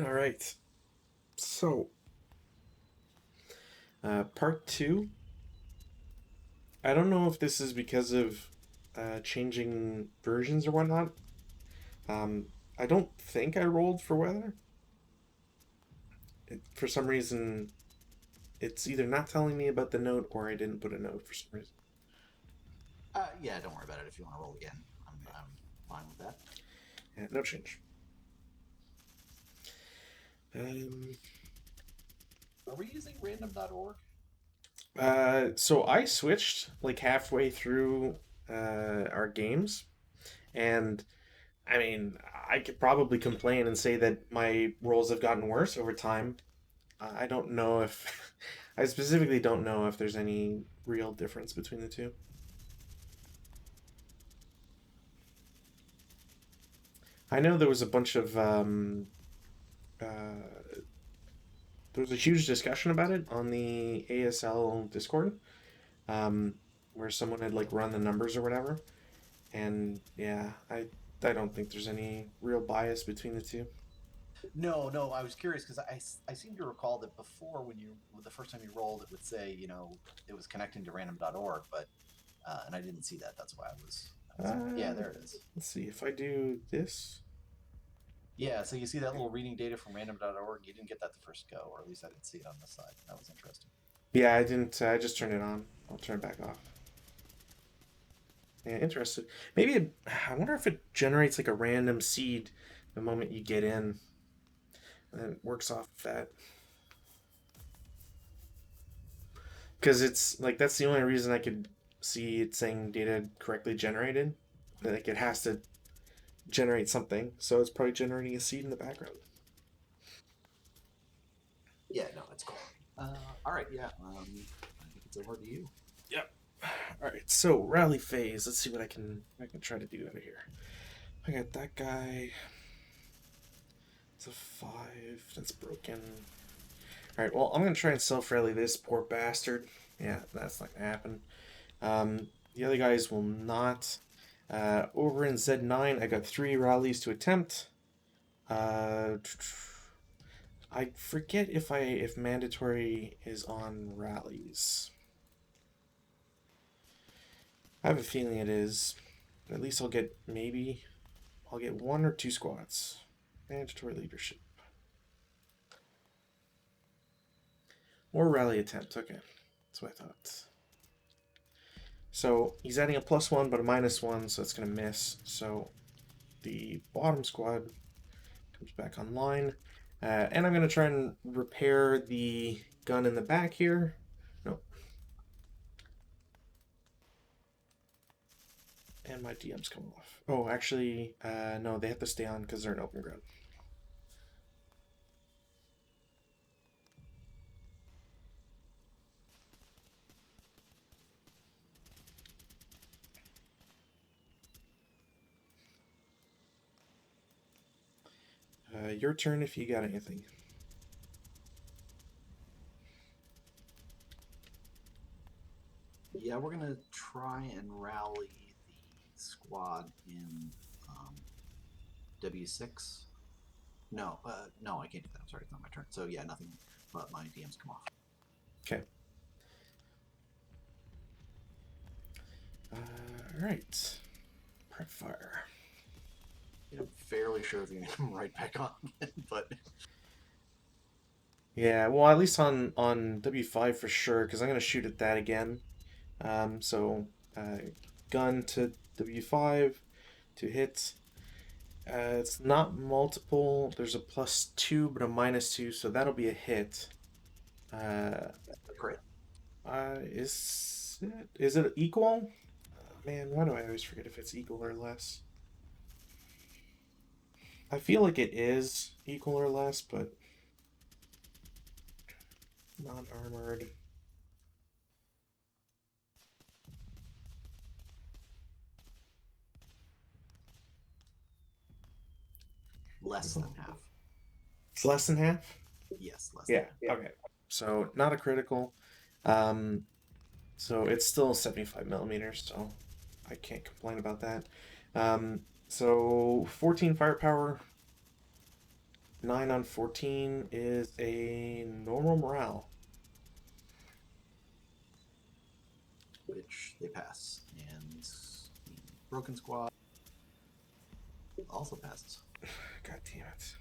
All right. So, part two. I don't know if this is because of changing versions or whatnot. Um, I don't think I rolled for weather. For some reason, it's either not telling me about the note or I didn't put a note for some reason. Yeah, don't worry about it. If you want to roll again, I'm fine with that. Yeah, no change. Um, Are we using random.org? so I switched like halfway through our games, and I mean, I could probably complain and say that my rolls have gotten worse over time. I don't know if I specifically don't know if there's any real difference between the two. I know there was a bunch of there was a huge discussion about it on the ASL Discord, um, where someone had like run the numbers or whatever, and yeah, I don't think there's any real bias between the two. No, no. I was curious because I seem to recall that before when you the first time you rolled, it would say it was connecting to random.org, but and I didn't see that. That's why yeah, Uh, there it is. let's see if I do this. Yeah, so you see that little reading data from random.org. You didn't get that the first go, or at least I didn't see it on this side. That was interesting. Yeah, I didn't. I just turned it on. I'll turn it back off. Yeah, interested. Maybe I wonder if it generates like a random seed the moment you get in, and then it works off that. Because it's like that's the only reason I could see it saying data correctly generated. Like it has to generate something, so it's probably generating a seed in the background. Yeah, no, it's cool. All right, yeah. I think it's over to you. Yep. All right. So rally phase. Let's see what I can try to do out of here. I got that guy. It's a 5. That's broken. All right. Well, I'm gonna try and self rally this poor bastard. Yeah, that's not gonna happen. The other guys will not. Over in Z9, I got 3 rallies to attempt. Uh, I forget if mandatory is on rallies. I have a feeling it is. At least I'll get 1 or 2 squads. Mandatory leadership or rally attempt. Okay, that's what I thought. So he's adding a +1 but a -1, so it's gonna miss. So the bottom squad comes back online. And I'm going to try and repair the gun in the back here. No. And my DM's coming off. Oh, actually, no, they have to stay on because they're in open ground. Your turn if you got anything. Yeah, we're gonna try and rally the squad in W6. No, no, I can't do that. I'm sorry, it's not my turn. So yeah, nothing. But my DMs come off. Okay. All right. Prep fire. I'm fairly sure if you can come right back on, but Yeah, well, at least on W5 for sure, because I'm gonna shoot at that again. So gun to W5 to hit. It's not multiple. There's a +2, but a -2, so that'll be a hit. Uh, a crit. is it equal? Man, why do I always forget if it's equal or less? I feel like it is equal or less, but not armored. Less than half. It's less than half. Yes, less than Yeah. half. Okay. So not a critical. Um, so it's still 75 millimeters, so I can't complain about that. So 14 firepower 9 on 14 is a normal morale. which they pass. And the Broken Squad also passes. God damn it.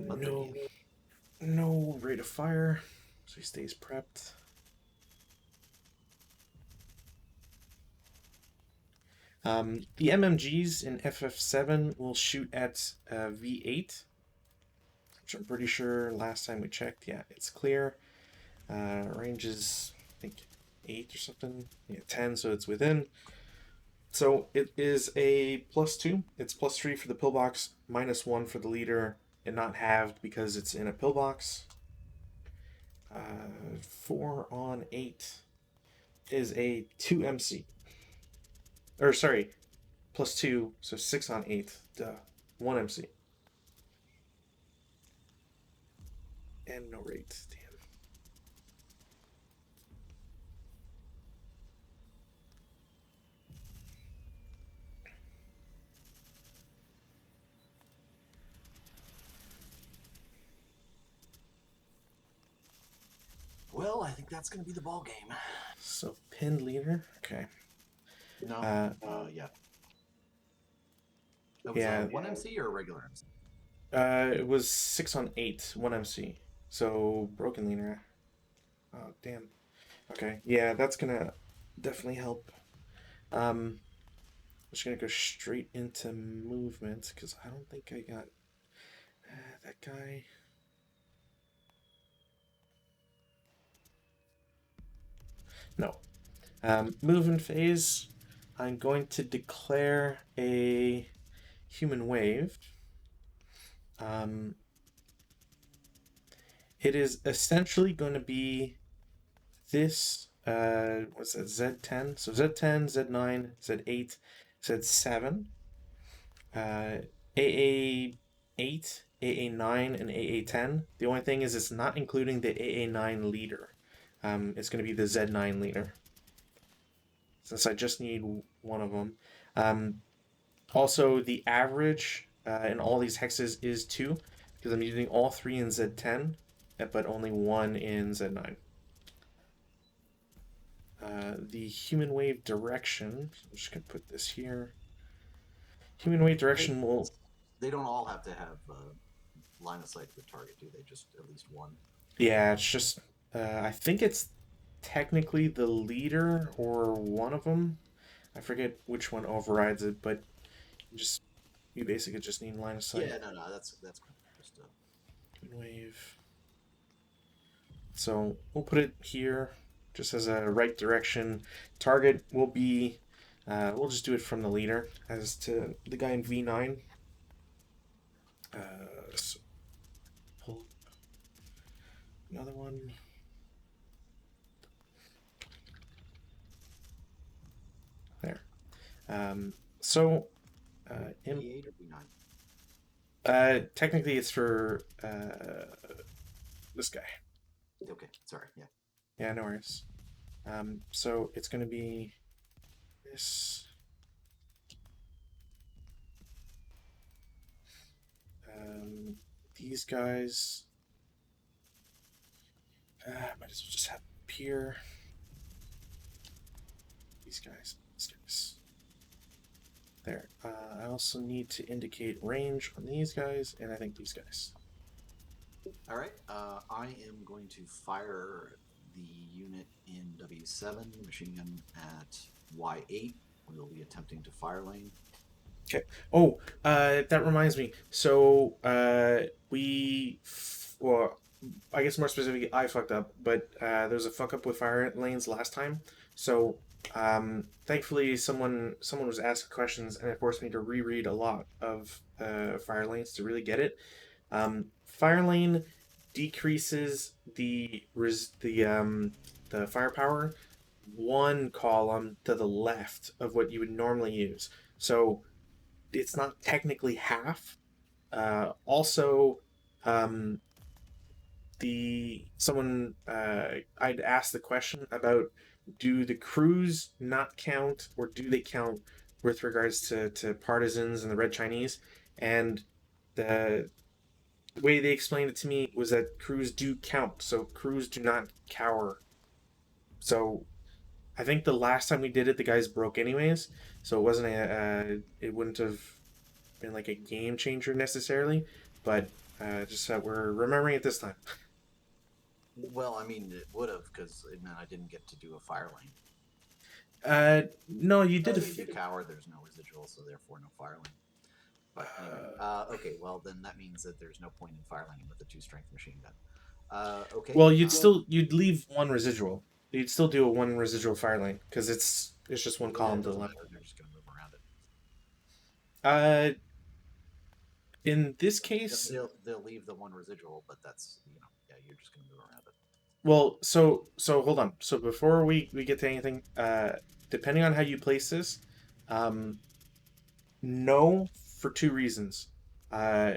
But No, no rate of fire, so he stays prepped. The MMGs in FF7 will shoot at V8, which I'm pretty sure last time we checked, yeah, it's clear. Range is, I think, 8 or something. Yeah, 10, so it's within. So it is a +2. It's +3 for the pillbox, -1 for the leader, and not halved because it's in a pillbox. 4 on 8 is a 2 MC. Or, sorry, +2, so 6 on 8. Duh. 1 MC. And no rate. Damn. Well, I think that's going to be the ball game. So pinned leader. Okay. No. Yeah. That was Yeah. 1 MC or a regular MC? It was 6 on 8, 1 MC. So broken leader. Oh damn. Okay. Yeah, that's gonna definitely help. I'm just gonna go straight into movement because I don't think I got that guy. No. Movement phase. I'm going to declare a human wave. It is essentially going to be this. What's that? Z10. So Z10, Z9, Z8, Z7, AA8, AA9, and AA10. The only thing is it's not including the AA9 leader. It's going to be the Z9 leader. Since I just need one of them. Also, the average in all these hexes is 2 because I'm using all 3 in Z10, but only 1 in Z9. The human wave direction, I'm just going to put this here. Human wave direction will... They don't all have to have line of sight to the target, do they? Just at least one? Yeah, it's just... I think it's technically the leader or one of them. I forget which one overrides it, but you basically just need line of sight. Yeah, no, that's cool. Just Human wave. So we'll put it here just as a right direction. Target will be, we'll just do it from the leader as to the guy in V9. So pull another one. There. So, B8 or B9? technically it's for this guy. Okay, sorry, yeah. Yeah, no worries. So it's going to be this. These guys. Might as well just have up here. These guys. There. I also need to indicate range on these guys, and I think these guys. All right. I am going to fire the unit in W7, machine gun at Y8. We will be attempting to fire lane. Okay. Oh, that reminds me. So, well, I guess more specifically, I fucked up, but there was a fuck up with fire lanes last time. So, thankfully, someone was asking questions, and it forced me to reread a lot of fire lanes to really get it. Fire lane decreases the firepower 1 column to the left of what you would normally use. So it's not technically half. Also, I'd asked the question about, do the crews not count, or do they count with regards to partisans and the Red Chinese? and the way they explained it to me was that crews do count, so crews do not cower. So I think the last time we did it, the guys broke anyways, so it wasn't it wouldn't have been like a game changer necessarily, but just that we're remembering it this time. Well, I mean, it would have because it meant I didn't get to do a fire lane. No, you did. If you cower, there's no residual, so therefore no fire lane. But anyway, okay. Well, then that means that there's no point in fire laning with a 2-strength machine gun. Okay. Well, you'd leave one residual. You'd still do a one residual fire lane because it's just one column to the left. They're just going to move around it. Uh, in this case, They'll leave the one residual, but that's yeah, you're just going to move around it. well, so hold on. So before we get to anything, depending on how you place this, um, no, for two reasons. Uh,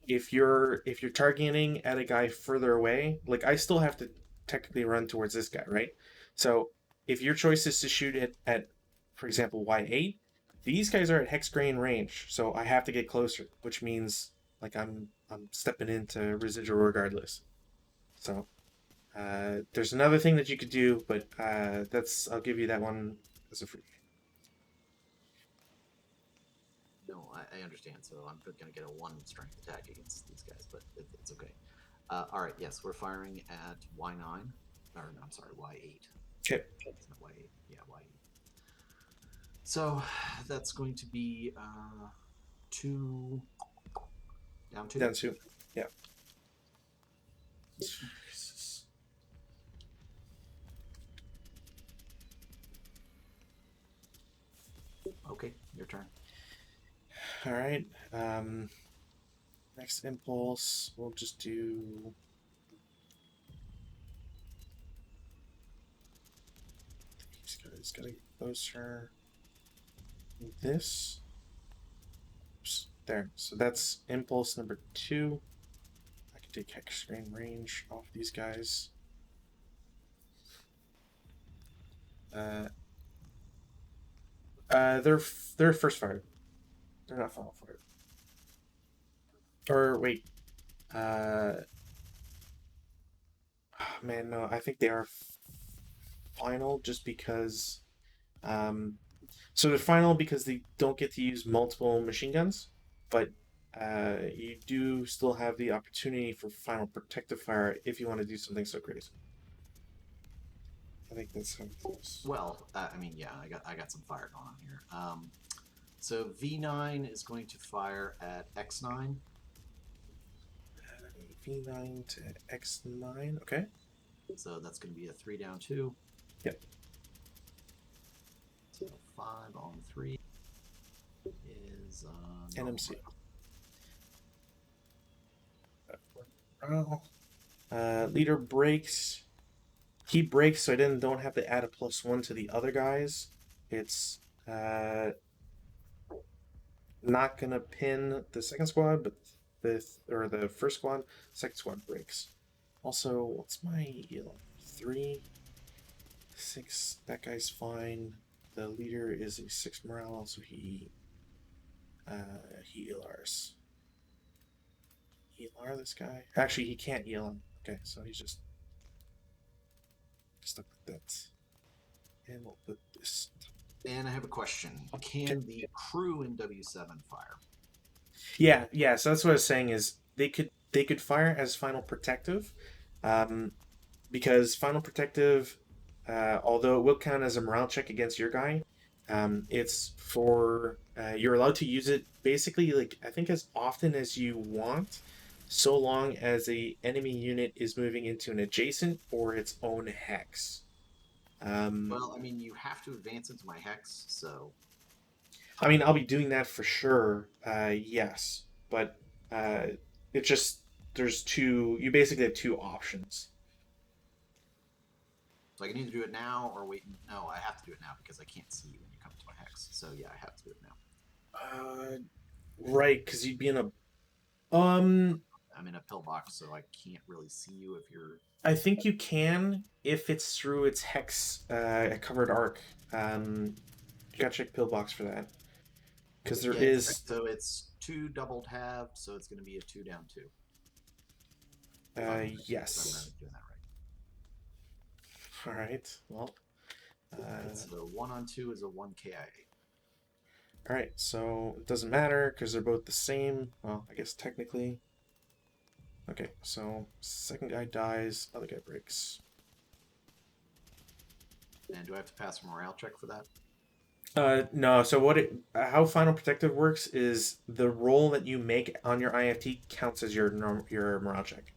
if you're targeting at a guy further away, like I still have to technically run towards this guy, right? So if your choice is to shoot it at, for example, Y8, these guys are at hex grain range, so I have to get closer, which means like I'm stepping into residual regardless. So there's another thing that you could do, but that's I'll give you that one as a free. No, I understand. So I'm going to get a 1-strength attack against these guys, but it's okay. All right. Yes, we're firing at Y9. Or no, I'm sorry, Y8. Okay. It's not Y8. Yeah, Y8. So that's going to be 2 down 2. Down 2. Yeah. Okay, your turn. All right. Next impulse, we'll just do. He's gotta get closer. This. Oops, there. So that's impulse number 2. I can take hex screen range off these guys. They're first fired. They're not final fired. Or wait, oh, man, no, I think they are final just because. So they're final because they don't get to use multiple machine guns, but you do still have the opportunity for final protective fire if you want to do something so crazy. I think that's how it goes. Well, I mean, yeah, I got some fire going on here. So V9 is going to fire at X9. V9 to X9. Okay. So that's going to be a 3 down 2. Yep. So 5 on 3 is NMC. Leader breaks. He breaks, so I don't have to add a +1 to the other guys. It's not gonna pin the second squad, but the first squad. Second squad breaks. Also, what's my 3, 6? That guy's fine. The leader is a 6 morale, so he ELRs. ELR this guy. Actually, he can't EL him. Okay, so he's just stuck with that. And we'll put this. And I have a question. Can the crew in W7 fire? Yeah. So that's what I was saying is they could fire as final protective, because final protective, although it will count as a morale check against your guy, it's for you're allowed to use it basically like I think as often as you want, so long as a enemy unit is moving into an adjacent or its own hex. Well, I mean, you have to advance into my hex, so. I mean, I'll be doing that for sure. Yes, but it just there's two. You basically have two options. So I can either do it now or wait. No, I have to do it now because I can't see you when you come to my hex. So yeah, I have to do it now. Right, because you'd be in a. I'm in a pillbox, so I can't really see you if you're. I think you can if it's through its hex, a covered arc. You gotta check pillbox for that. Because there Yeah, is, so it's 2 doubled halved, so it's going to be a 2 down 2. If I'm yes. doing that All right. Well, right. Right. So 1 on 2 is a 1 KIA. all right. So it doesn't matter because they're both the same. Well, I guess technically. Okay. So second guy dies, other guy breaks. And do I have to pass a morale check for that? No. So how Final Protective works is the roll that you make on your IFT counts as your morale check.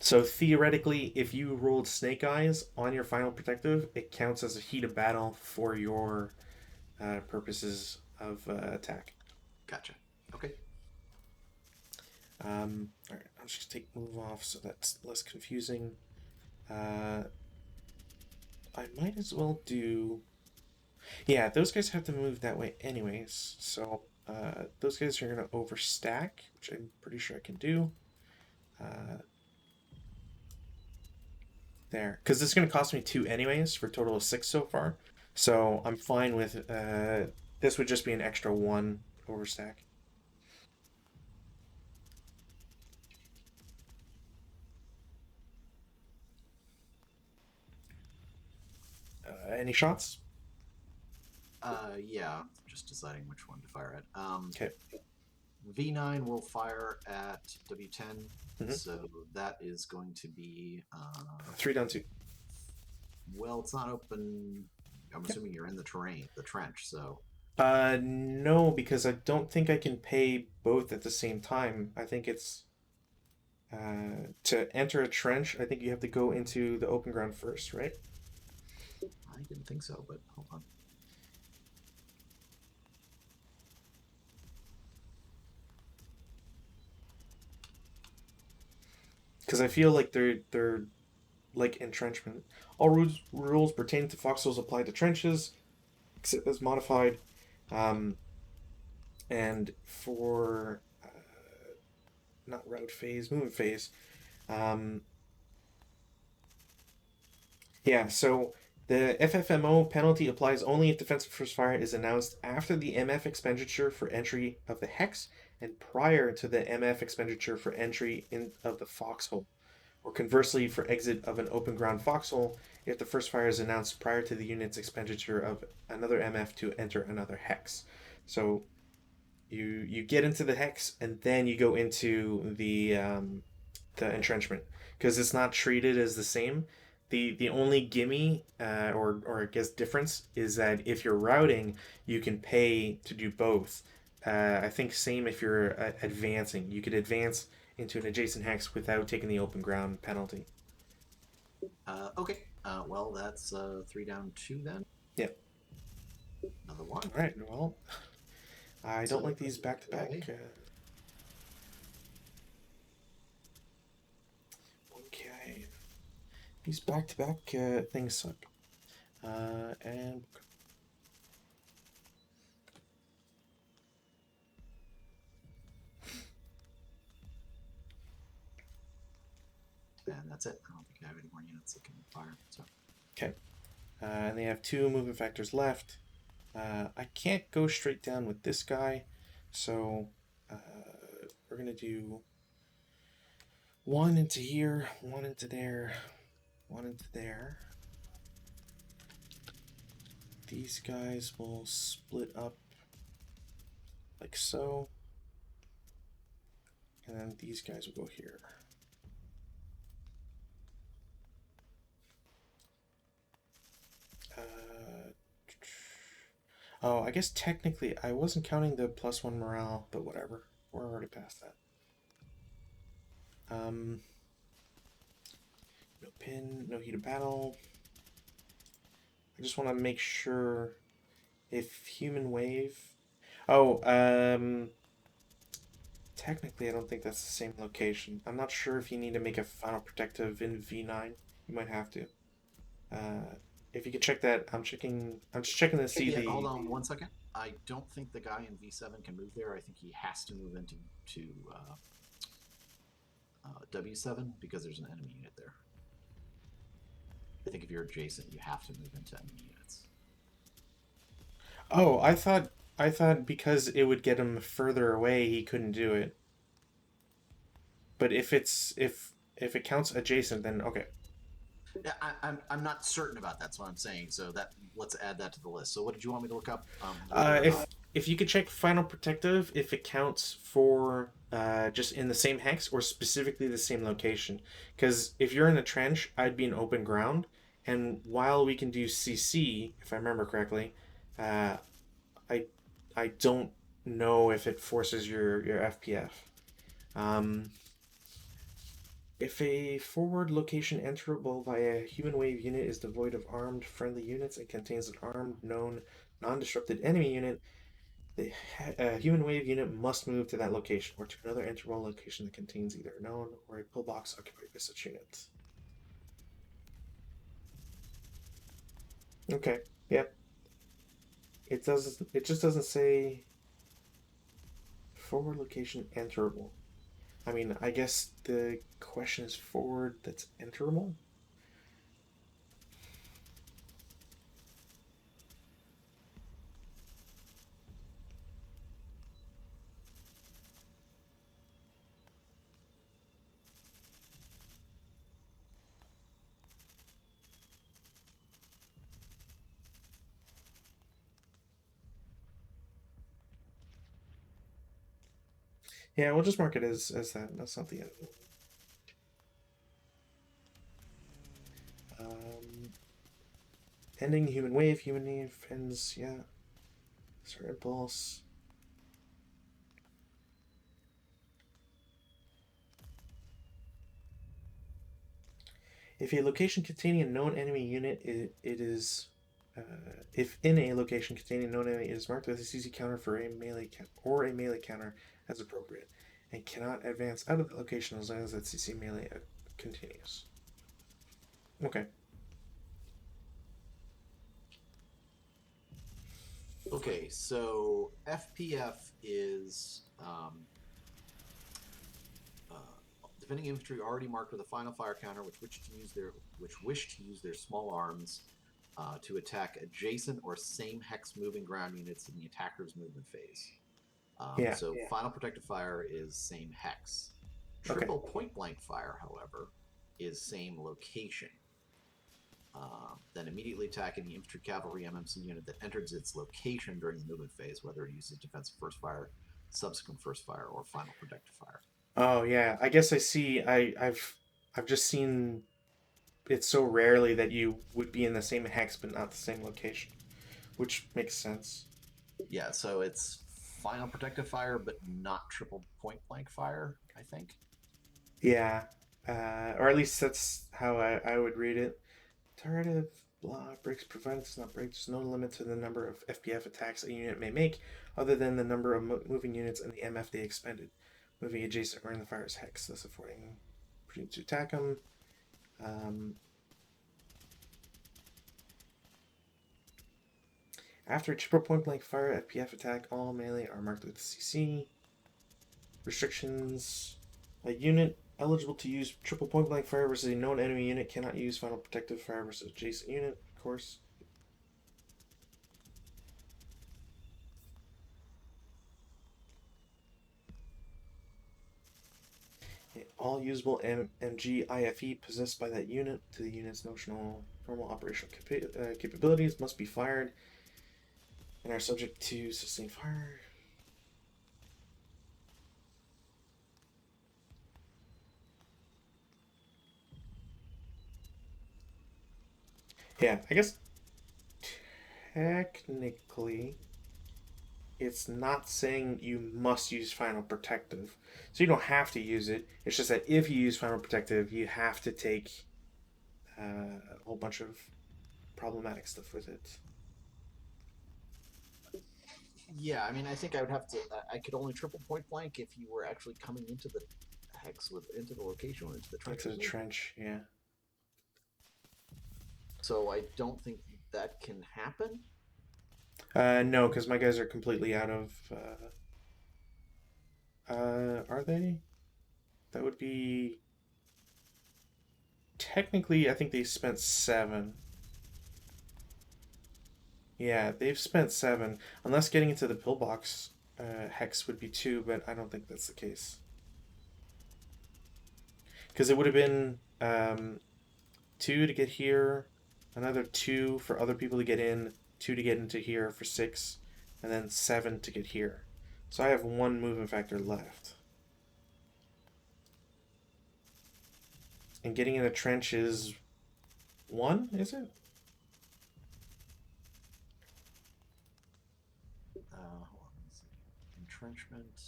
So theoretically, if you rolled Snake Eyes on your Final Protective, it counts as a heat of battle for your purposes of attack. Gotcha. Okay. All right, I'll just take move off so that's less confusing. I might as well do. Yeah, those guys have to move that way anyways. So those guys are gonna overstack, which I'm pretty sure I can do. Uh, there, because this is gonna cost me 2 anyways for a total of 6 so far. So I'm fine with this. Would just be an extra 1 overstack. Any shots? Yeah, just deciding which one to fire at. Okay. V9 will fire at W10, Mm-hmm. so that is going to be 3 down 2. well, it's not open. I'm Yep. assuming you're in the trench. So No, because I don't think I can pay both at the same time. I think it's to enter a trench. I think you have to go into the open ground first, right? I didn't think so, but hold on. Because I feel like they're like entrenchment. All rules pertaining to foxholes apply to trenches, except as modified. Um, and for not route phase, movement phase. Um, yeah, so the FFMO penalty applies only if defensive first fire is announced after the MF expenditure for entry of the hex and prior to the MF expenditure for entry in of the foxhole, or conversely for exit of an open ground foxhole if the first fire is announced prior to the unit's expenditure of another MF to enter another hex. So you get into the hex and then you go into the entrenchment because it's not treated as the same. The only gimme or I guess difference is that if you're routing, you can pay to do both. I think same if you're advancing, you could advance into an adjacent hex without taking the open ground penalty. Okay. Well, that's 3 down 2 then. Yep. Another one. All right. Well, I don't So like these back to back. Okay. These back to back things suck. And And that's it. I don't think I have any more units that can fire. So okay. And they have 2 movement factors left. I can't go straight down with this guy, so we're gonna do 1 into here, 1 into there, 1 into there. These guys will split up like so, and then these guys will go here. Oh, I guess technically I wasn't counting the +1 morale, but whatever. We're already past that. No pin, no heat of battle. I just want to make sure if human wave. Oh, technically I don't think that's the same location. I'm not sure if you need to make a final protective in V9. You might have to. If you could check that, I'm checking. I'm just checking to see the. hold on 1 second. I don't think the guy in V7 can move there. I think he has to move into W7 because there's an enemy unit there. I think if you're adjacent, you have to move into enemy units. Oh, I thought I thought because it would get him further away, he couldn't do it. But if it counts adjacent, then okay. Yeah, I'm not certain about that. That's what I'm saying. So that let's add that to the list. So what did you want me to look up? Whether or not. If you could check final protective, if it counts for just in the same hex or specifically the same location, because if you're in a trench, I'd be in open ground, and while we can do CC, if I remember correctly, uh, I I don't know if it forces your FPF. Um, if a forward location enterable via human wave unit is devoid of armed friendly units and contains an armed, known, non-disrupted enemy unit, the human wave unit must move to that location or to another interval location that contains either a known or a pillbox occupied by such unit. Okay. Yep. It doesn't. It just doesn't say forward location enterable. I mean, I guess the question is forward that's enterable. Yeah, we'll just mark it as that. That's not the end. Um, ending human wave ends. Yeah. Start impulse. If a location containing a known enemy unit, it is. If in a location containing a known enemy, it is marked with a CC counter for a melee or a melee counter as appropriate, and cannot advance out of the location as long as that CC melee continues. Okay. Okay, so FPF is defending infantry already marked with a final fire counter, which wish to use their small arms to attack adjacent or same hex moving ground units in the attacker's movement phase. Yeah. So final protective fire is same hex. Okay. Triple point blank fire, however, is same location. Then immediately attacking the infantry cavalry MMC unit that enters its location during the movement phase, whether it uses defensive first fire, subsequent first fire, or final protective fire. Oh yeah. I guess I see. I've just seen it so rarely that you would be in the same hex but not the same location, which makes sense. Yeah, so it's final protective fire, but not triple point blank fire, I think. Yeah. Or at least that's how I would read it. Tardive blah breaks provided does not break. There's no limit to the number of FPF attacks a unit may make, other than the number of moving units and the MF they expended, moving adjacent or in the fire's hex, thus affording opportunity to attack them. Um, after a triple point blank fire FPF attack, all melee are marked with CC. Restrictions: a unit eligible to use triple point blank fire versus a known enemy unit cannot use final protective fire versus adjacent unit, of course. All usable MG IFE possessed by that unit to the unit's notional normal operational capabilities must be fired and are subject to sustained fire. Yeah, I guess technically it's not saying you must use final protective. So you don't have to use it. It's just that if you use final protective, you have to take a whole bunch of problematic stuff with it. Yeah, I mean, I think I would have to. I could only triple point blank if you were actually coming into the hex into the location or into the trench. Into the trench, yeah. So I don't think that can happen. No, because my guys are completely out of. Are they? That would be. Technically, I think they spent 7. Yeah, they've spent 7. Unless getting into the pillbox hex would be 2, but I don't think that's the case. Because it would have been 2 to get here, another 2 for other people to get in, 2 to get into here for 6, and then 7 to get here. So I have 1 movement factor left. And getting in a trench is 1, is it? Hold on, let's see. Entrenchment.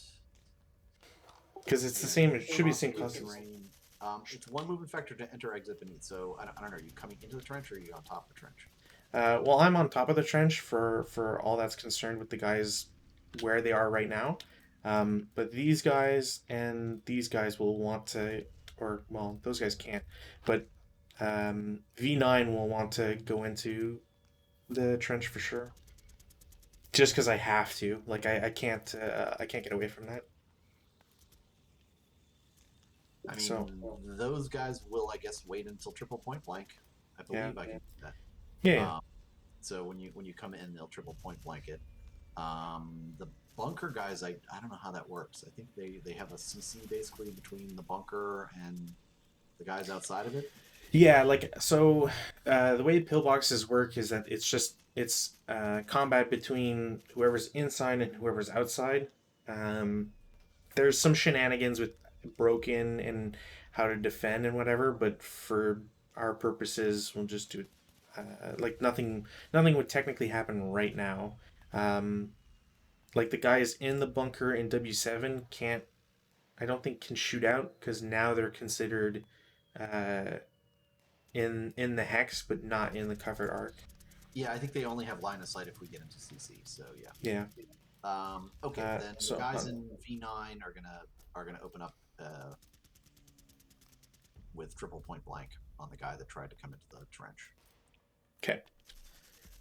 Because it's the Yeah, same, it should be the same velocity cost. of terrain. It's 1 movement factor to enter, exit, beneath. So I don't know. Are you coming into the trench or are you on top of the trench? Well, I'm on top of the trench for all that's concerned with the guys where they are right now. But these guys and these guys will want to, or well, those guys can't. But V9 will want to go into the trench for sure. Just because I have to, like I can't get away from that. I So mean, those guys will, I guess, wait until triple point blank. I yeah, believe I can do that. yeah, Um, so when you come in, they'll triple point blank it. The bunker guys, I don't know how that works. I think they have a CC basically between the bunker and the guys outside of it. yeah. Like so, the way pillboxes work is that it's combat between whoever's inside and whoever's outside. Um, there's some shenanigans with broken and how to defend and whatever, but for our purposes, we'll just do it. Like nothing would technically happen right now. Um, like the guys in the bunker in W7 can't. I don't think can shoot out because now they're considered uh, in the hex, but not in the covered arc. Yeah, I think they only have line of sight if we get into CC. So yeah. Yeah. Okay, then the So guys in V9 are gonna open up with triple point blank on the guy that tried to come into the trench. okay.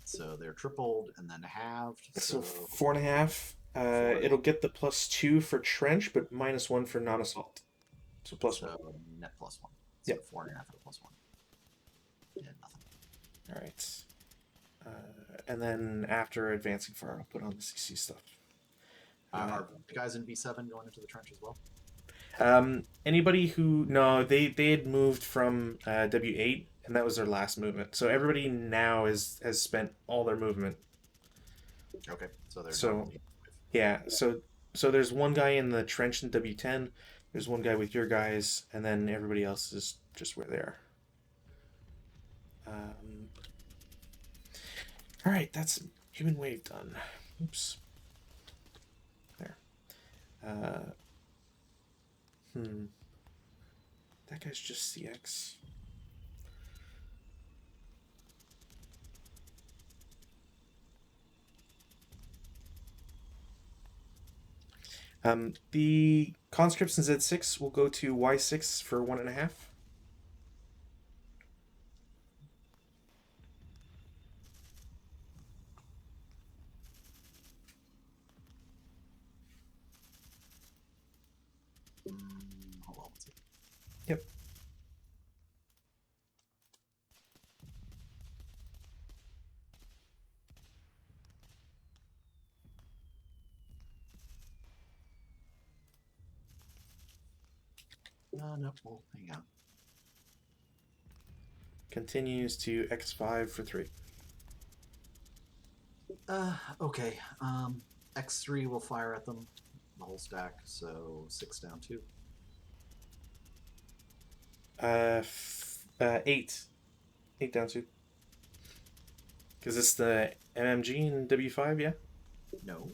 So they're tripled and then halved. So So 4.5. It'll get the +2 for trench, but -1 for non-assault. So +1. so net +1. So Yep. 4.5 at a +1. Yeah, nothing. All right. And then after advancing far, I'll put on the CC stuff. Are the guys in V7 going into the trench as well? Anybody who no, they had moved from W8, and that was their last movement. So everybody now has spent all their movement. Okay, so they're So done. yeah, so there's one guy in the trench in W10. There's one guy with your guys, and then everybody else is just where they are. All right, that's human wave done. Oops. There. Uh, That guy's just CX. The conscripts in Z6 will go to Y6 for 1.5. Hold on, let's see. Yep. No, we'll hang out. Continues to X5 for 3. Okay. X3 will fire at them, the whole stack. So 6 down 2. 8. 8 down 2. Because it's the MMG in W5, yeah? No.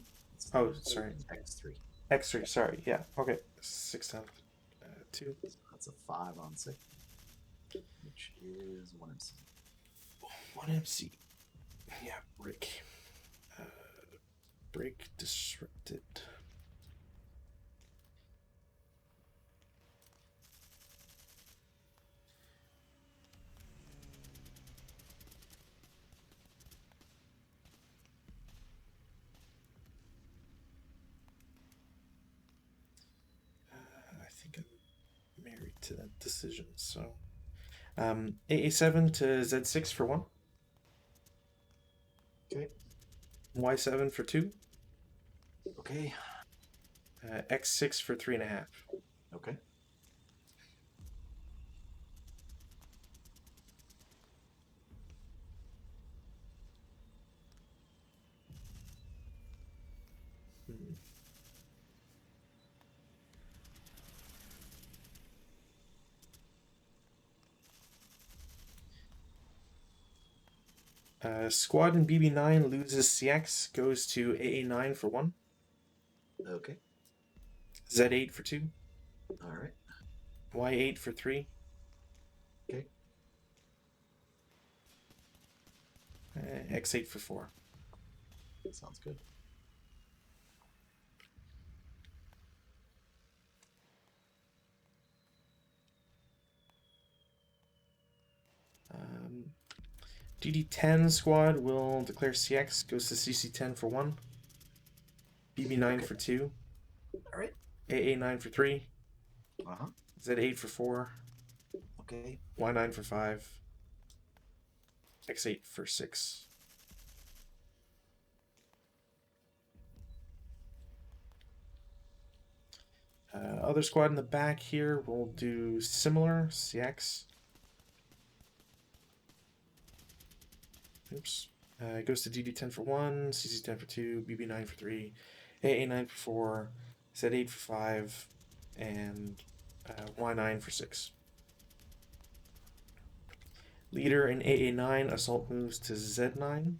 Oh, sorry. X3. X3, sorry, yeah. Okay. 6 down 2. So that's a 5 on 6, which is 1 MC. 1 MC. Yeah, break. Break disrupted. I think I'm married to that decision, so. AA7 to Z6 for 1. Okay. Y7 for 2. Okay. X6 for 3.5. Okay. Squad in BB9 loses CX, goes to AA9 for 1. Okay. Z8 for 2. All right. Y8 for 3. Okay. X8 for 4. Sounds good. DD10 squad will declare CX, goes to CC10 for 1. BB9 Okay. for 2. All right. AA9 for 3. Uh-huh. Z8 for 4. Okay. Y9 for 5. X8 for 6. Other squad in the back here will do similar CX. Oops. It goes to DD10 for 1, CC10 for 2, BB9 for 3, AA9 for 4, Z8 for 5, and Y9 for 6. Leader in AA9, assault moves to Z9.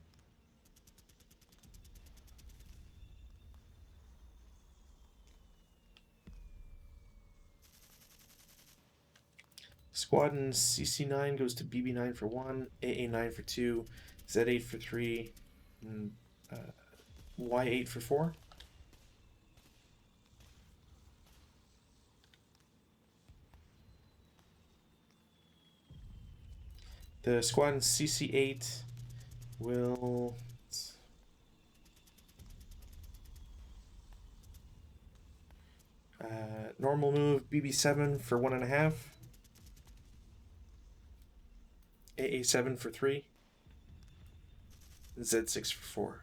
Squad in CC9 goes to BB9 for 1, AA9 for 2, Z8 for 3, and Y8 for 4. The squad in CC8 will normal move BB7 for 1.5, AA7 for 3, Z6 for 4.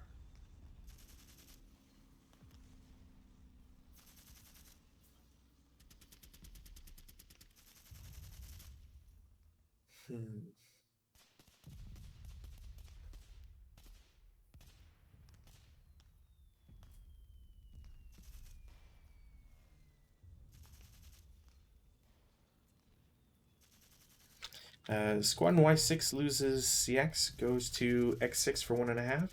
Squad in Y6 loses CX, goes to X6 for 1.5.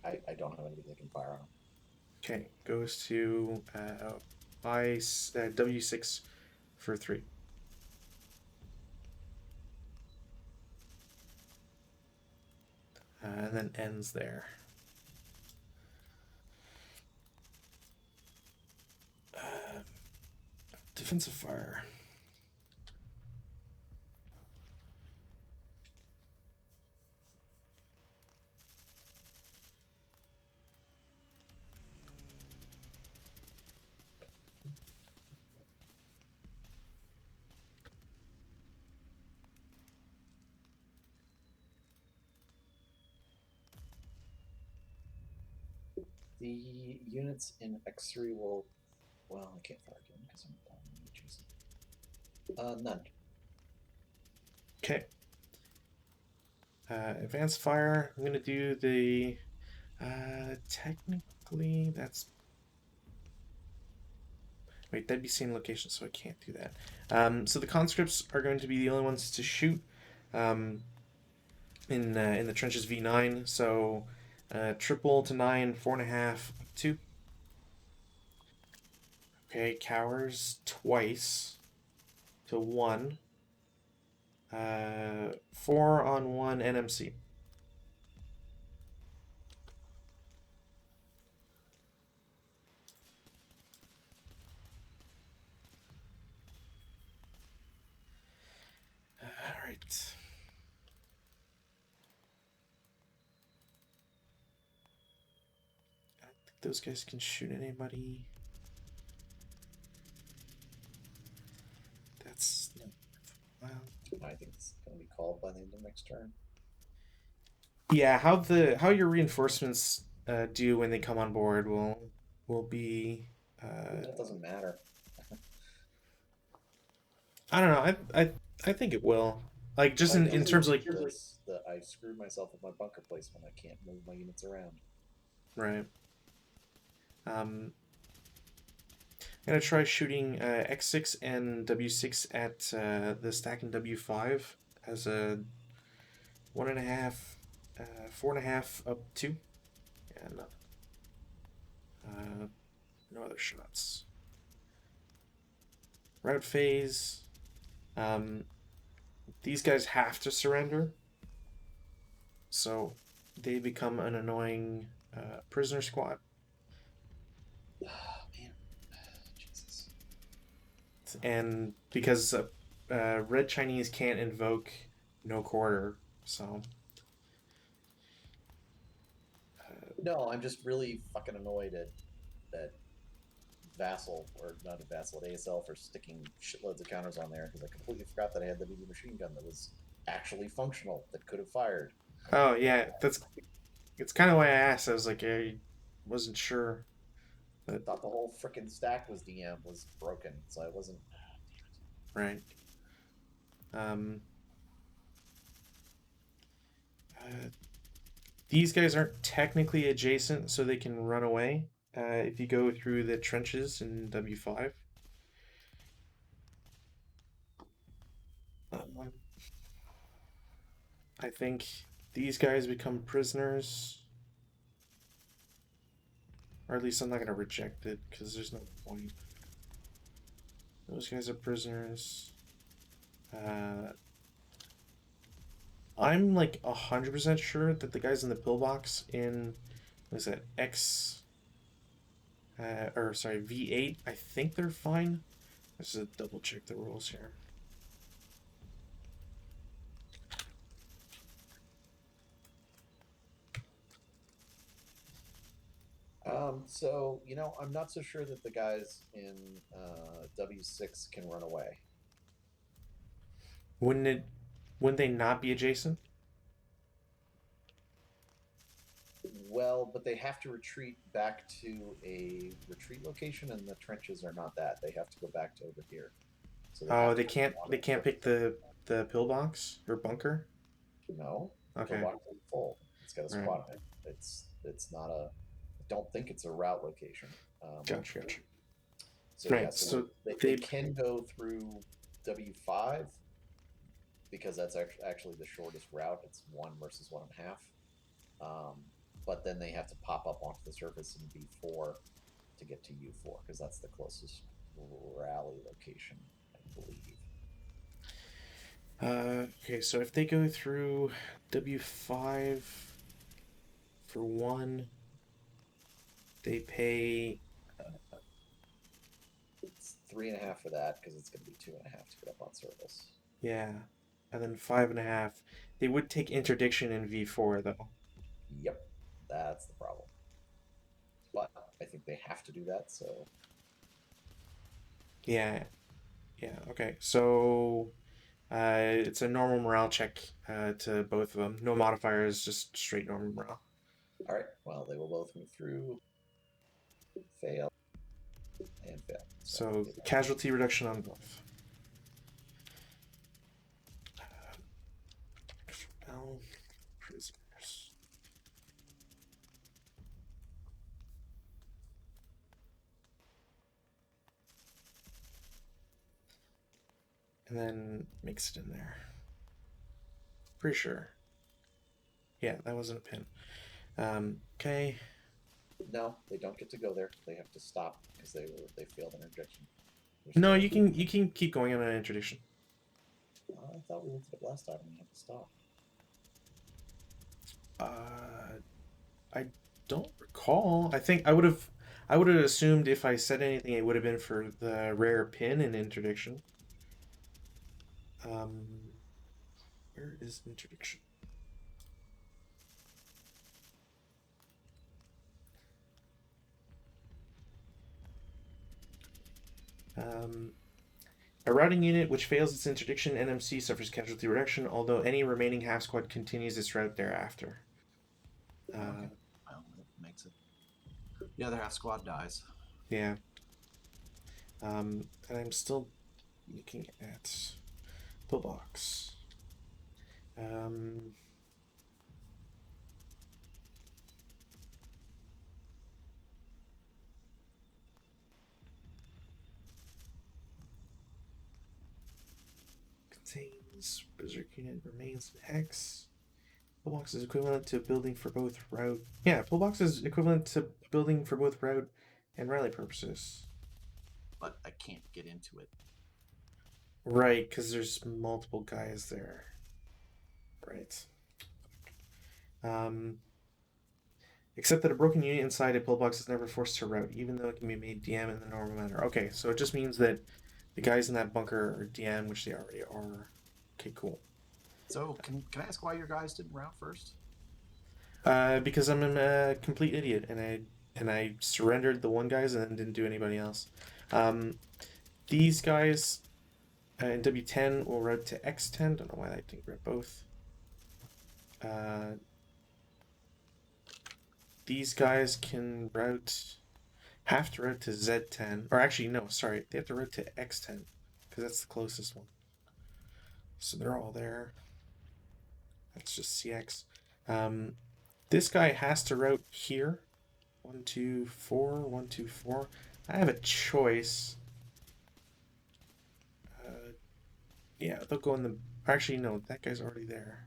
I don't have anybody that can fire on him. Okay, goes to W6 for 3. And then ends there. Defensive fire. The units in X3 will. Well, I can't fire again because I'm down. None. Okay. Advanced fire. I'm going to do the... technically, that's... Wait, that'd be same location, so I can't do that. So the conscripts are going to be the only ones to shoot in the trenches V9. So triple to 9, 4.5, 2. Okay, cowers twice to 1. 4 on 1 NMC. All right. I don't think those guys can shoot anybody. called by the end of next turn. Yeah, how your reinforcements do when they come on board will be That doesn't matter. I don't know. I think it will. Like just I in know terms of like this that I screwed myself with my bunker placement. I can't move my units around. right. Um, I'm gonna try shooting X6 and W6 at the stack in W5 as a 1.5, 4.5 up 2. Yeah, no, no other shots. Route phase. Um, these guys have to surrender, so they become an annoying prisoner squad. Oh, man. Jesus. And because Red Chinese can't invoke no quarter, so No, I'm just really fucking annoyed at Vassal, or not at Vassal, at ASL for sticking shitloads of counters on there because I completely forgot that I had the medium machine gun that was actually functional that could have fired. oh yeah, that's it's kind of why I asked. I was like, I wasn't sure, but Thought the whole freaking stack was broken, so I wasn't. right. Um, uh, these guys aren't technically adjacent, so they can run away if you go through the trenches in W5. I think these guys become prisoners, or at least I'm not gonna reject it because there's no point. Those guys are prisoners. Uh, I'm like 100% sure that the guys in the pillbox in what is that X or sorry V8, I think they're fine. Let's just double check the rules here. So I'm not so sure that the guys in W6 can run away. Wouldn't it? Wouldn't they not be adjacent? Well, but they have to retreat back to a retreat location, and the trenches are not that. They have to go back to over here. So they Oh, have to they go can't. on They the can't surface. pick the pillbox or bunker. No, Okay, pillbox is full. It's got a right. squad in it. It's not a. I don't think it's a route location. Gotcha, gotcha. So yeah, Right. so So they they. can go through W5 because that's actually the shortest route. It's 1 versus 1.5. Um, but then they have to pop up onto the surface in V4 to get to U4 because that's the closest rally location, I believe. Okay, so if they go through W5 for 1, they pay. It's 3.5 for that because it's going to be 2.5 to get up on surface. Yeah, and then 5.5. They would take interdiction in V4 though. Yep, that's the problem. But I think they have to do that. So Yeah, yeah. Okay, so it's a normal morale check to both of them. No modifiers, just straight normal morale. all right, well they will both move through, fail, and fail. So casualty reduction on both. Now, prisoners. And then mix it in there. Pretty sure. Yeah, that wasn't a pin. Okay. No, they don't get to go there. They have to stop because they failed an injection. No, you can keep going on an interdiction. I thought we looked at it last time and we had to stop. I don't recall. I think I would have assumed if I said anything, it would have been for the rare pin and interdiction. Um, where is interdiction? Um, A routing unit which fails its interdiction NMC suffers casualty reduction, although any remaining half squad continues its route thereafter. Okay. Well, that makes it. The other half squad dies. Yeah. And I'm still looking at pillbox. Um, contains berserk unit remains in hex. Pillbox is equivalent to building for both route. Yeah, pillbox is equivalent to building for both route and rally purposes. But I can't get into it. Right, because there's multiple guys there. Right. Um, except that a broken unit inside a pillbox is never forced to route, even though it can be made DM in the normal manner. Okay, so it just means that the guys in that bunker are DM, which they already are. Okay, cool. So can I ask why your guys didn't route first? Because I'm a complete idiot, and I surrendered the one guys and then didn't do anybody else. These guys in W10 will route to X10. Don't know why I didn't grab both. These guys can have to route to Z10, or actually no, sorry, they have to route to X10 because that's the closest one. So they're all there. That's just CX. This guy has to route here. 1, 2, 4, 1, 2, 4. I have a choice. Yeah, they'll go in the. Actually, no, that guy's already there.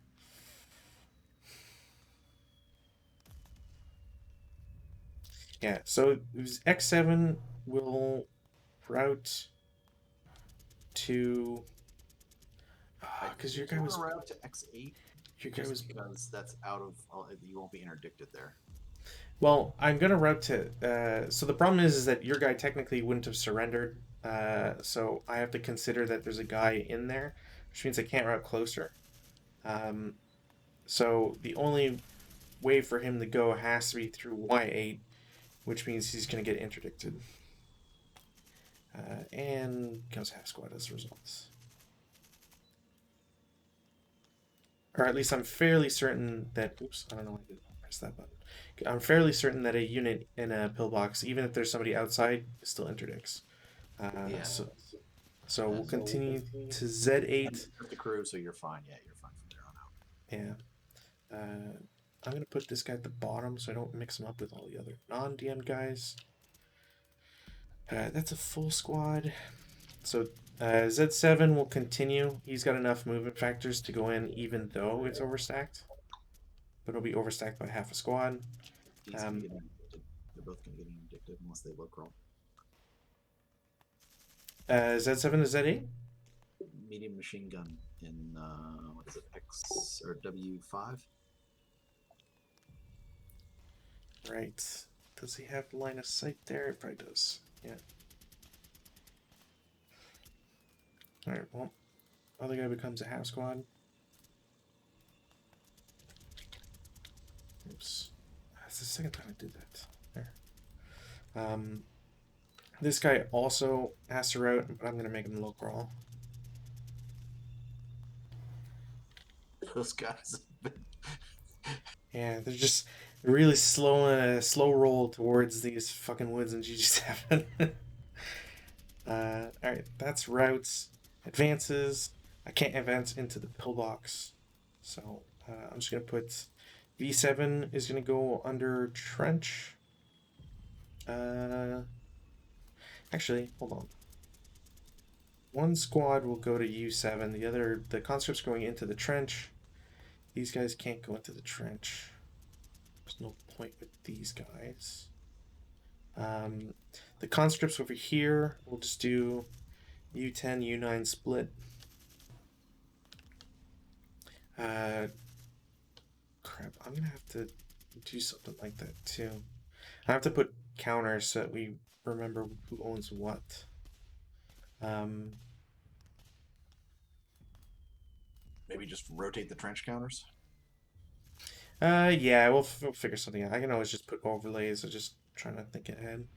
Yeah, so X7 will route to. Because your guy was. route to X8. Your guy was. Because that's out of. You won't be interdicted there. Well, I'm gonna route to. So the problem is that your guy technically wouldn't have surrendered. So I have to consider that there's a guy in there, which means I can't route closer. Um, so the only way for him to go has to be through Y8, which means he's gonna get interdicted. And goes half squad as a result. Or at least I'm fairly certain that. Oops, I don't know why I didn't press that button. I'm fairly certain that a unit in a pillbox, even if there's somebody outside, still interdicts. Yeah. So we'll continue to Z8. The crew, so you're fine. Yeah, you're fine from there on out. Yeah. I'm going to put this guy at the bottom so I don't mix him up with all the other non-DM guys. That's a full squad. So Z7 will continue. He's got enough movement factors to go in even though it's overstacked. But it'll be overstacked by half a squad. They're both going to get interdicted unless they look roll. Z7 to Z8? Medium machine gun in, what is it, X or W5? Right. Does he have line of sight there? It probably does. Yeah. Alright, well, other guy becomes a half squad. Oops. That's the second time I did that. There. This guy also has to route, but I'm going to make him low crawl. Those guys. Yeah, they're just really slow roll towards these fucking woods in GG7. Alright, that's routes. Advances. I can't advance into the pillbox. So I'm just going to put V7 is going to go under trench. Actually, hold on. One squad will go to U7. The conscript's going into the trench. These guys can't go into the trench. There's no point with these guys. The conscripts over here, we'll just do U10, U9 split. Crap, I'm gonna have to do something like that too. I have to put counters so that we remember who owns what. Maybe just rotate the trench counters. Yeah, we'll figure something out. I can always just put overlays. I'm just trying to think ahead.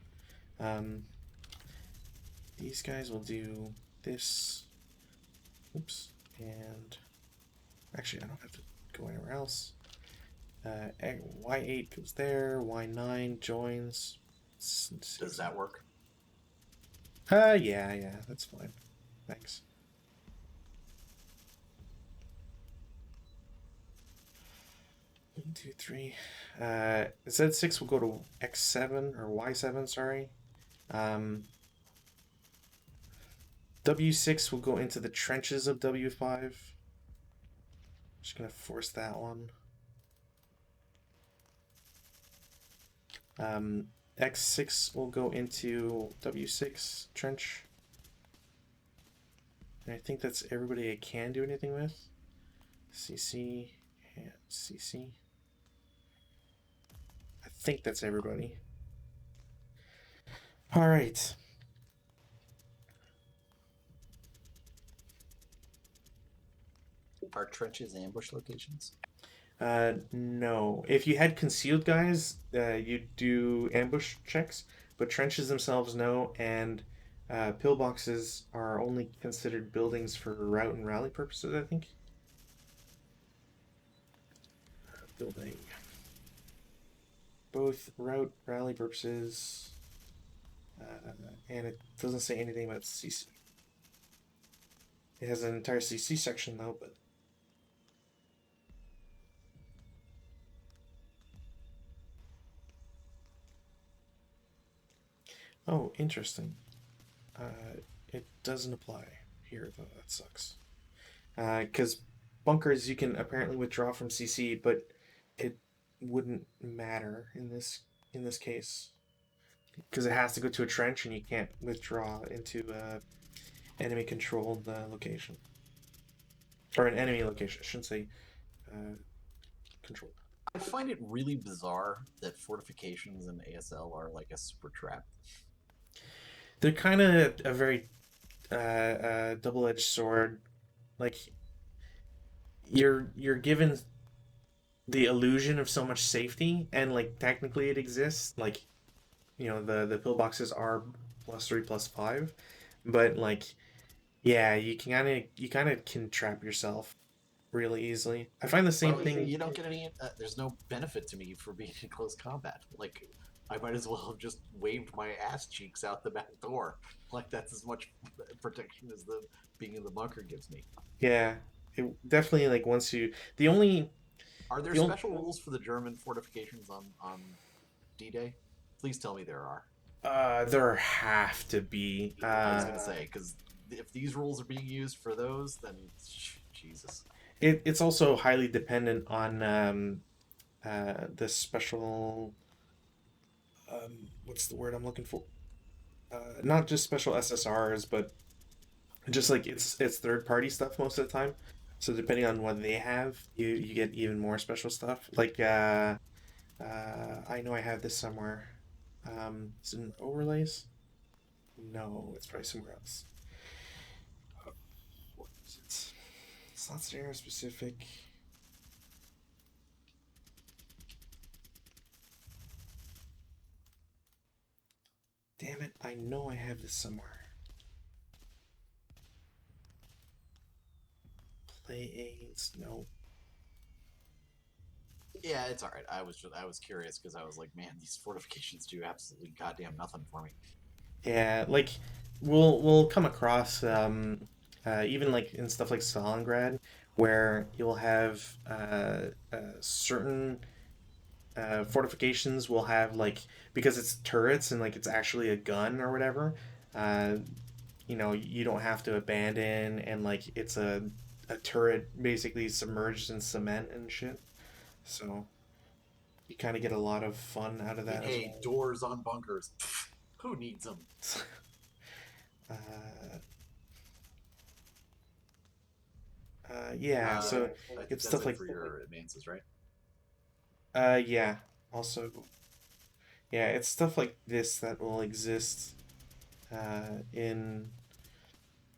These guys will do this. Oops. And actually, I don't have to go anywhere else. Y8 goes there. Y9 joins. Does that work? Yeah, that's fine. Thanks. One, two, three. Z6 will go to X7 or Y7, sorry. W6 will go into the trenches of W5. Just gonna force that one. X6 will go into W6 trench. And I think that's everybody I can do anything with. CC and CC. I think that's everybody. All right. Are trenches ambush locations? No. If you had concealed guys, you'd do ambush checks, but trenches themselves, no, and pillboxes are only considered buildings for route and rally purposes, I think. Building. Both route, rally purposes, and it doesn't say anything about CC. It has an entire CC section, though, but oh, interesting. It doesn't apply here, though. That sucks. Because bunkers you can apparently withdraw from CC, but it wouldn't matter in this case because it has to go to a trench and you can't withdraw into enemy controlled location or an enemy location. I shouldn't say controlled. I find it really bizarre that fortifications in ASL are like a super trap. They're kind of a very double-edged sword. Like you're given the illusion of so much safety, and like technically it exists. Like the pillboxes are +3 +5, but like yeah, you kind of can trap yourself really easily. I find the same Well, thing. you don't get any. There's no benefit to me for being in close combat. Like, I might as well have just waved my ass cheeks out the back door. Like that's as much protection as the being in the bunker gives me. Yeah, it definitely like once you Are there the only, special rules for the German fortifications on D-Day? Please tell me there are. there have to be I was gonna say because if these rules are being used for those, then Jesus. it's also highly dependent on the special what's the word I'm looking for? Not just special SSRs, but just like it's third party stuff most of the time. So depending on what they have, you get even more special stuff. Like I know I have this somewhere. Is it in overlays? No, it's probably somewhere else. What is it? It's not scenario specific. Damn it! I know I have this somewhere. Play aids. No. Yeah, it's all right. I was curious because I was like, man, these fortifications do absolutely goddamn nothing for me. Yeah, like we'll come across even like in stuff like Stalingrad, where you'll have certain fortifications will have like because it's turrets and like it's actually a gun or whatever. Uh, you don't have to abandon and like it's a turret basically submerged in cement and shit. So you kind of get a lot of fun out of I mean, that as hey, well. doors on bunkers. Pfft, who needs them? Uh, yeah, so I think it's that's stuff it like for your advances, right? yeah. Also, yeah, it's stuff like this that will exist in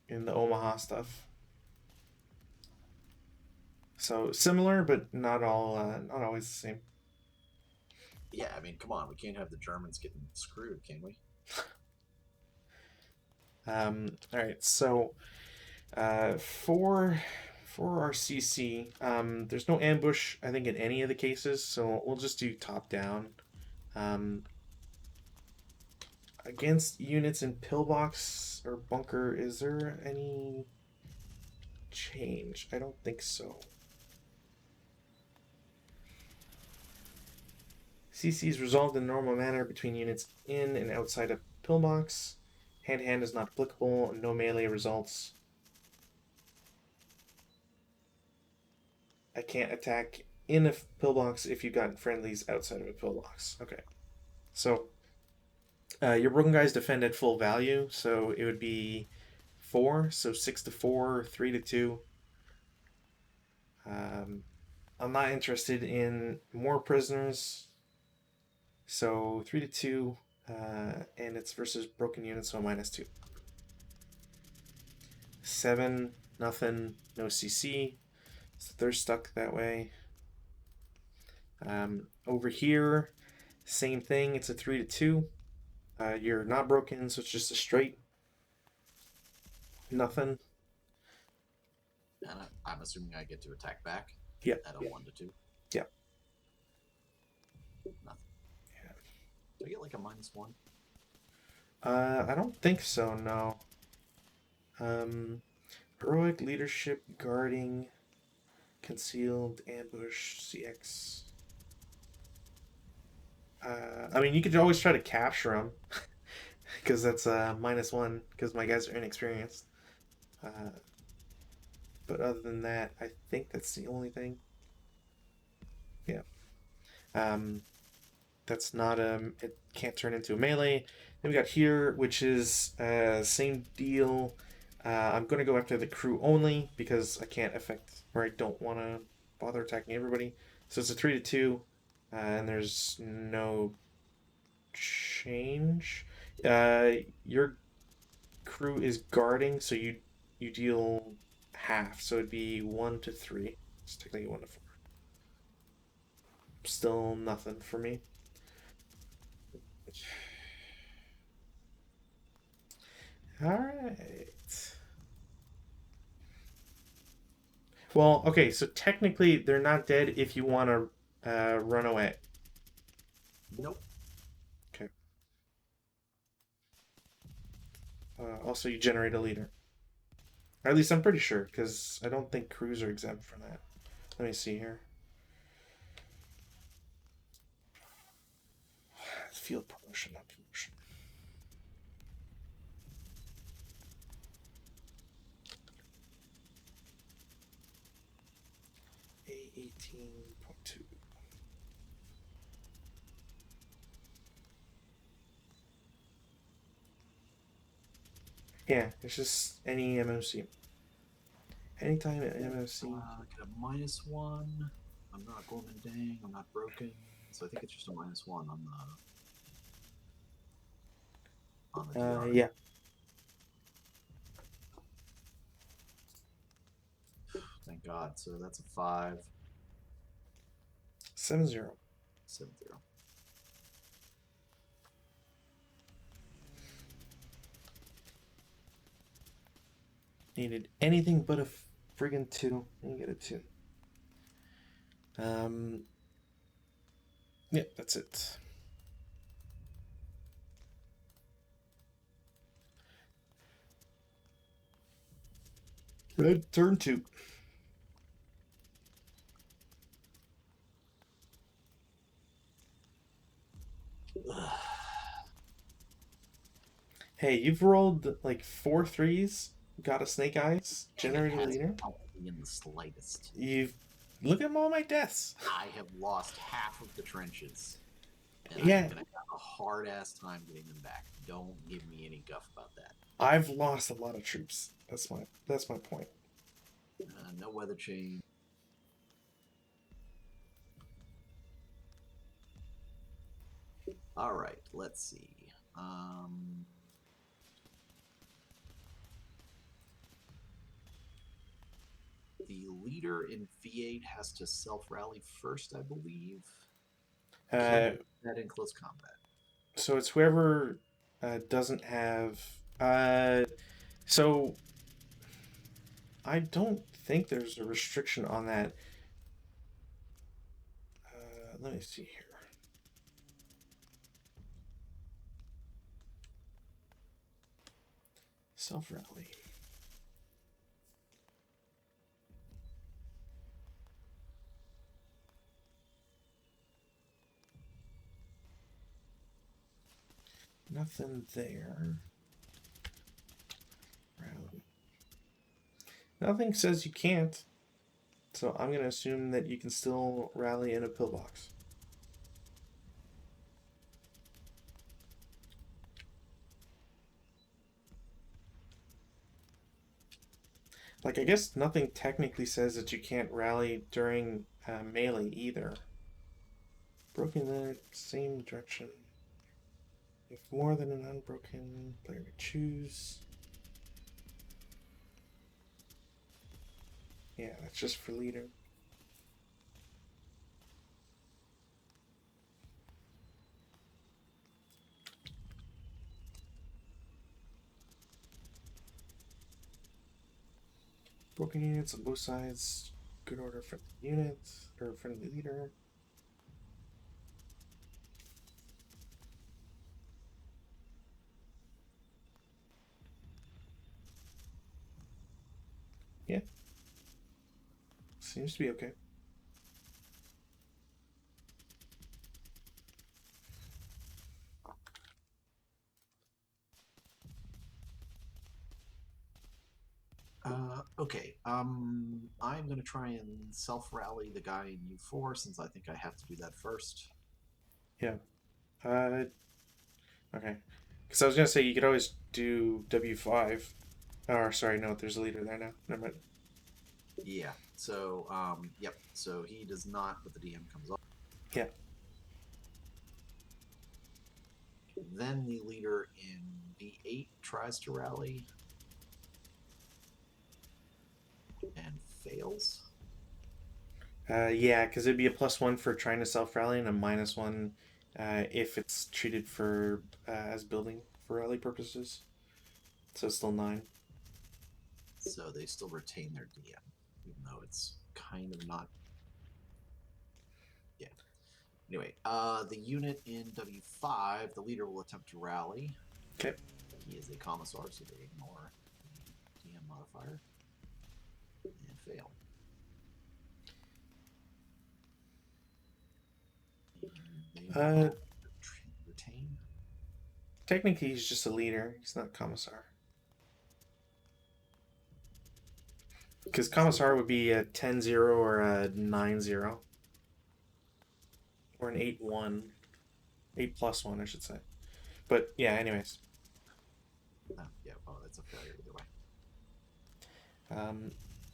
the Omaha stuff. So similar, but not always the same. Yeah, I mean, come on, we can't have the Germans getting screwed, can we? All right, so for our CC, there's no ambush, I think, in any of the cases, so we'll just do top down. Um, Against units in pillbox or bunker, is there any change? I don't think so. CC is resolved in normal manner between units in and outside of pillbox. Hand to hand is not applicable, and no melee results. I can't attack in a pillbox if you've got friendlies outside of a pillbox. Okay. So your broken guys defend at full value, so it would be 4, so 6 to 4, 3 to 2. Um, I'm not interested in more prisoners, so 3 to 2, and it's versus broken units, so -2. 7, nothing, no CC, so they're stuck that way. Over here, same thing, it's a 3 to 2. You're not broken, so it's just a straight nothing. And I'm assuming I get to attack back. Yeah. At a 1 to 2. Yeah. Nothing. Yeah. Do I get like a -1? I don't think so. No. Heroic leadership, guarding, concealed, ambush, CX. I mean, you could always try to capture them, because that's -1 because my guys are inexperienced. But other than that, I think that's the only thing. Yeah. That's not it can't turn into a melee. Then we got here, which is same deal. I'm gonna go after the crew only because I can't affect, or I don't want to bother attacking everybody. So it's a 3 to 2, and there's no change. Your crew is guarding, so you deal half, so it'd be 1 to 3. It's technically 1 to 4. Still nothing for me. All right. Well, okay, so technically they're not dead if you want to run away. Nope. Okay. Also, you generate a leader. Or at least I'm pretty sure, because I don't think crews are exempt from that. Let me see here. Field promotion, not promotion. A18.2. Yeah, it's just any MOC. Anytime an MOC. Get a -1. I'm not Gorman Dang. I'm not broken. So I think it's just a -1 on the DR. Yeah. Thank God. So that's a 5. 7-0. 7-0. Needed anything but a friggin' 2. You get a 2. Yeah, that's it. Red, turn 2. Hey, you've rolled like 4 3s, got a snake eyes, generated a leader. In the slightest. You've look at all my deaths. I have lost half of the trenches. And Yeah. I'm gonna have a hard ass time getting them back. Don't give me any guff about that. I've lost a lot of troops. That's my point. No weather change. All right, let's see. The leader in V8 has to self-rally first, I believe. That in close combat. So it's whoever doesn't have So I don't think there's a restriction on that. Let me see here. Self rally. Nothing there. Rally. Nothing says you can't. So I'm gonna assume that you can still rally in a pillbox. Like, I guess nothing technically says that you can't rally during melee either. Broken leg, same direction. If more than an unbroken player may choose. Yeah, that's just for leader. Broken units on both sides. Good order friendly units or friendly leader. Yeah. Seems to be okay. Okay. I'm gonna try and self rally the guy in U4 since I think I have to do that first. Yeah. Okay. Because I was gonna say you could always do W5. Or sorry, no, there's a leader there now. Never mind. Yeah. So, yep. So he does not, but the DM comes off. Yeah. Then the leader in B8 tries to rally and fails. Yeah, because it'd be a +1 for trying to self rally and a -1 if it's treated for as building for rally purposes. So it's still 9. So they still retain their DM, even though it's kind of not. Yeah. Anyway, the unit in W5, the leader will attempt to rally. Okay. He is a commissar, so they ignore the DM modifier and fail. And they will retain. Technically, he's just a leader. He's not commissar. Because commissar would be a 10-0 or a 9-0. Or an 8-1. 8+1, I should say. But yeah, anyways. Yeah, well, that's a failure either way.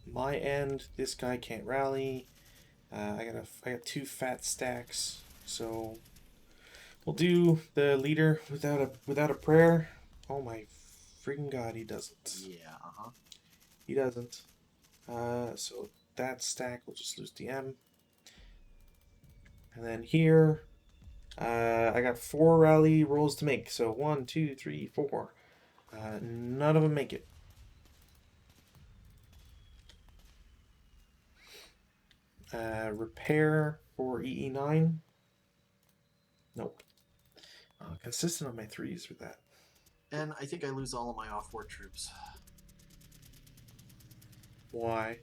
My end, this guy can't rally. I got 2 fat stacks, so we'll do the leader without a prayer. Oh my freaking god, he doesn't. Yeah, He doesn't. So that stack will just lose DM. And then here, I got 4 rally rolls to make. So 1, 2, 3, 4. None of them make it. Repair for EE9. Nope. Consistent on my 3s with that. And I think I lose all of my off-war troops. Why?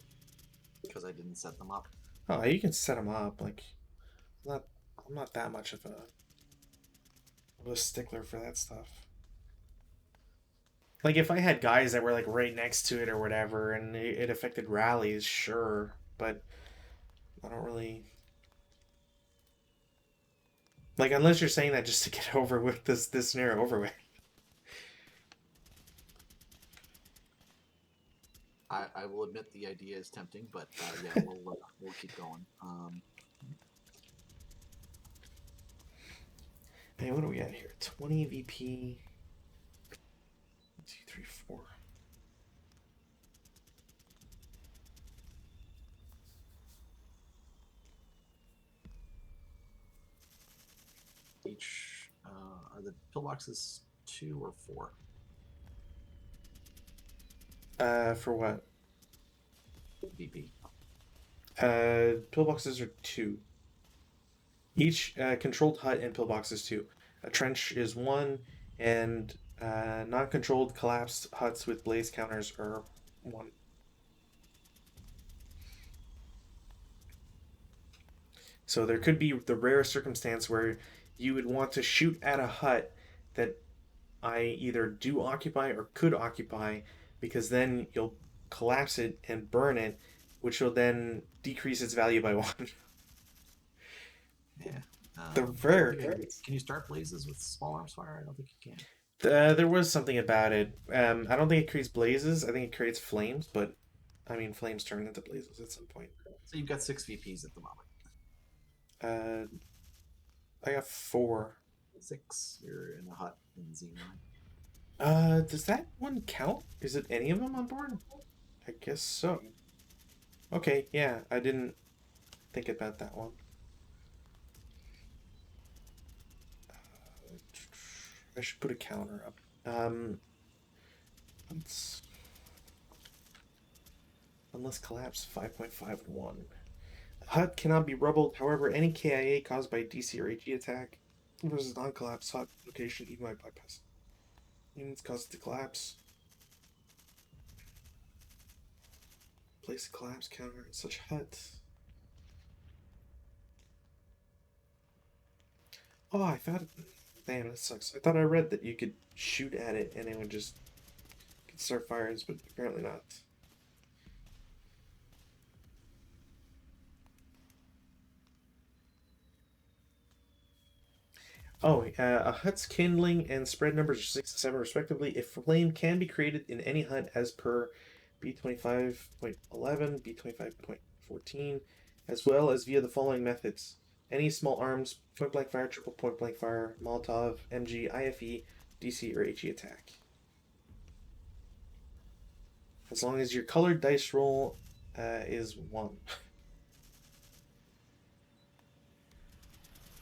Because I didn't set them up. Oh, you can set them up. Like, I'm not that much of a stickler for that stuff. Like, if I had guys that were like right next to it or whatever, and it affected rallies, sure, but I don't really like unless you're saying that just to get over with this scenario over with. I will admit the idea is tempting, but yeah, we'll keep going. Hey, what do we got here? 20 VP. 1, 2, 3, 4. Each are the pillboxes 2 or 4? For what? VP. Pillboxes are 2. Each controlled hut and pillbox is 2. A trench is 1, and non-controlled collapsed huts with blaze counters are 1. So there could be the rare circumstance where you would want to shoot at a hut that I either do occupy or could occupy, because then you'll collapse it and burn it, which will then decrease its value by 1. Yeah. The I don't rare think I can. case. Can you start blazes with small arms fire? I don't think you can. There was something about it. I don't think it creates blazes. I think it creates flames, but I mean, flames turn into blazes at some point. So you've got 6 VPs at the moment. Uh, I got 4. 6. You're in a hut in Z9. Does that one count? Is it any of them on board? I guess so. Okay, yeah, I didn't think about that one. I should put a counter up. Let's... Unless collapse 5.51. Hut cannot be rubbled. However, any KIA caused by DC or HE attack versus non-collapse hut location even by bypass units caused to collapse. Place a collapse counter in such hut. Oh, I thought. Damn, that sucks. I thought I read that you could shoot at it and it would just could start fires, but apparently not. Oh, a hut's kindling and spread numbers are 6 and 7 respectively. A flame can be created in any hut as per B25.11, B25.14, as well as via the following methods. Any small arms, point blank fire, triple point blank fire, Molotov, MG, IFE, DC, or HE attack. As long as your colored dice roll is 1.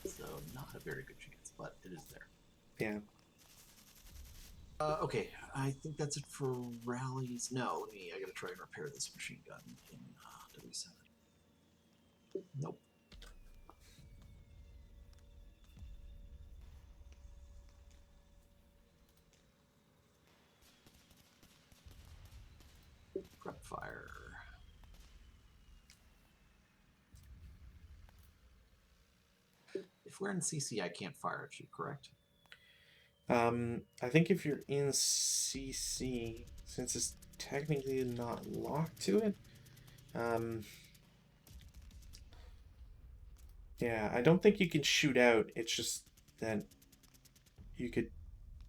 So not a very good chance, but it is there. Yeah. Okay, I think that's it for rallies. No, I gotta try and repair this machine gun in W7. Nope. Prep fire. If we're in CC, I can't fire at you, correct? I think if you're in CC, since it's technically not locked to it, yeah, I don't think you can shoot out. It's just that you could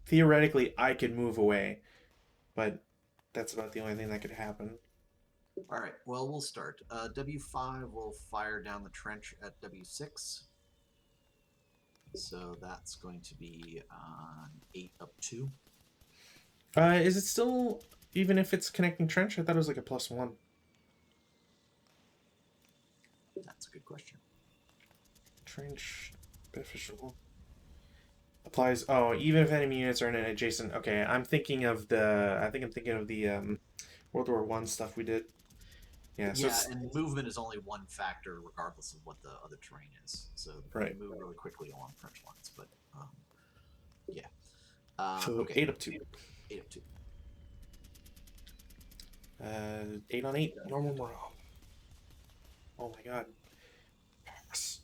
theoretically I could move away, but that's about the only thing that could happen. All right. Well, we'll start. W5 will fire down the trench at W6. So that's going to be 8 up 2. Is it still even if it's connecting trench? I thought it was like a +1. That's a good question. Trench beneficial applies. Oh, even if enemy units are in an adjacent. Okay, I'm thinking of the. I think I'm thinking of the World War I stuff we did. Yeah. So yeah, and movement is only one factor, regardless of what the other terrain is. So right. you move really quickly along French lines, but yeah. So okay. 8 up 2. 8 up 2. 8 on 8. Normal morale. Oh my god. Pass.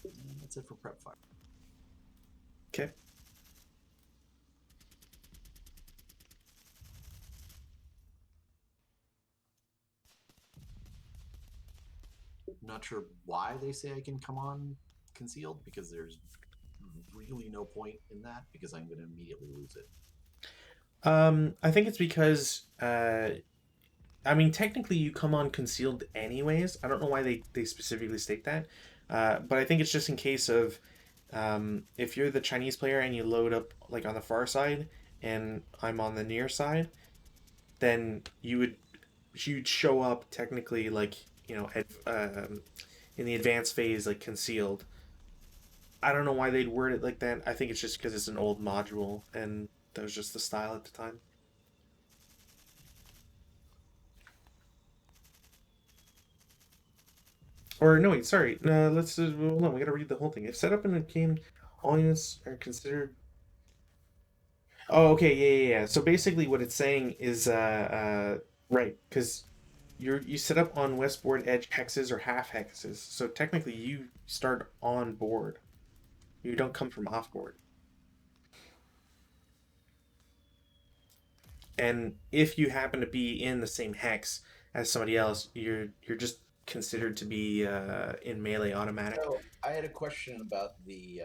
And that's it for prep fire. Okay. Not sure why they say I can come on concealed, because there's really no point in that, because I'm going to immediately lose it. I think it's because I mean, technically, you come on concealed anyways. I don't know why they specifically state that, but I think it's just in case of if you're the Chinese player and you load up like on the far side and I'm on the near side, then you'd show up technically like in the advanced phase like concealed. I don't know why they'd word it like that. I think it's just because it's an old module and that was just the style at the time. Or no, wait, sorry. No, let's hold on. We gotta read the whole thing. If set up in a game, all units are considered. Oh, okay, yeah. So basically, what it's saying is, right, because you set up on westboard edge hexes or half hexes. So technically, you start on board. You don't come from off board. And if you happen to be in the same hex as somebody else, you're just considered to be in melee automatic. So I had a question about the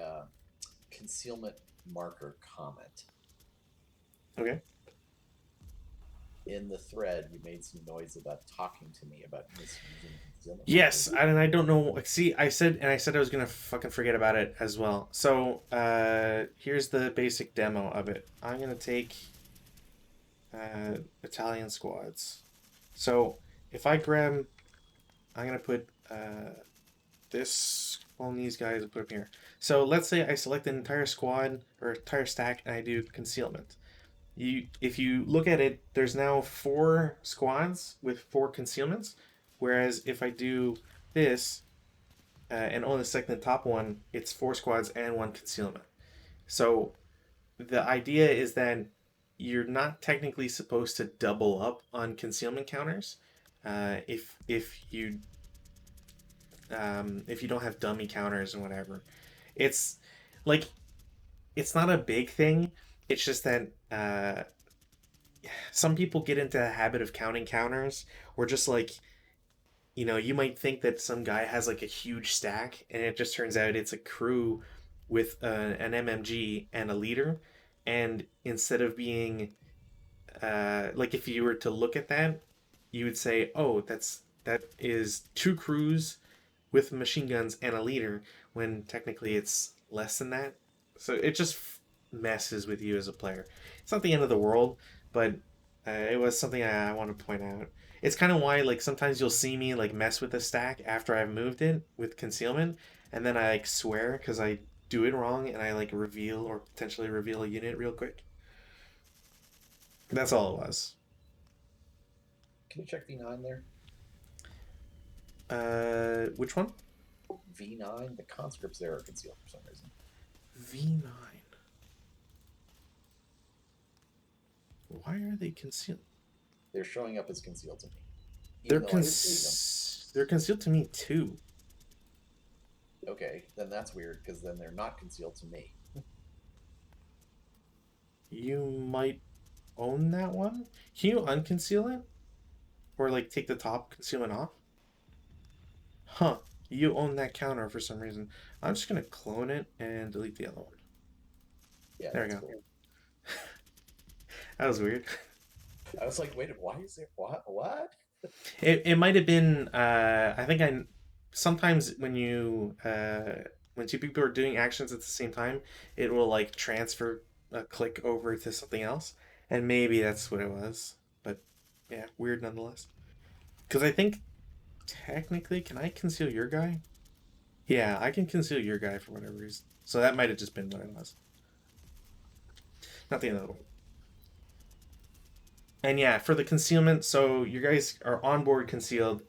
concealment marker comment. Okay. In the thread, you made some noise about talking to me about misusing concealment Yes, markers. and I don't know. Like, see, I said I was gonna fucking forget about it as well. So here's the basic demo of it. I'm gonna take Italian squads. So if I grab, I'm gonna put this on these guys and put them here. So let's say I select an entire squad or entire stack and I do concealment. If you look at it, there's now 4 squads with 4 concealments, whereas if I do this and only select the top one, it's 4 squads and 1 concealment. So the idea is that you're not technically supposed to double up on concealment counters if you don't have dummy counters and whatever. It's like it's not a big thing. It's just that some people get into the habit of counting counters, or just like you might think that some guy has like a huge stack, and it just turns out it's a crew with an MMG and a leader. And instead of being like if you were to look at that, you would say, "Oh, that is 2 crews with machine guns and a leader," when technically it's less than that. So it just messes with you as a player. It's not the end of the world, but it was something I want to point out. It's kind of why like sometimes you'll see me like mess with the stack after I've moved it with concealment, and then I like swear because I do it wrong and I like reveal or potentially reveal a unit real quick. That's all it was. Can you check V9 there? Which one? V9, the conscripts there are concealed for some reason. V9. Why are they concealed? They're showing up as concealed to me, They're even though I didn't see them. they're concealed to me too. Okay, then that's weird because then they're not concealed to me. You might own that one. Can you unconceal it? Or like take the top concealment off? Huh. You own that counter for some reason. I'm just gonna clone it and delete the other one. Yeah, There we that's go. cool. That was weird. I was like, wait, why is there what? What? It might have been I think I sometimes when 2 people are doing actions at the same time, it will like transfer a click over to something else. And maybe that's what it was. But yeah, weird nonetheless. Because I think technically, can I conceal your guy? Yeah, I can conceal your guy for whatever reason. So that might have just been what it was. Not the end of the world. And yeah, for the concealment, so you guys are on board concealed,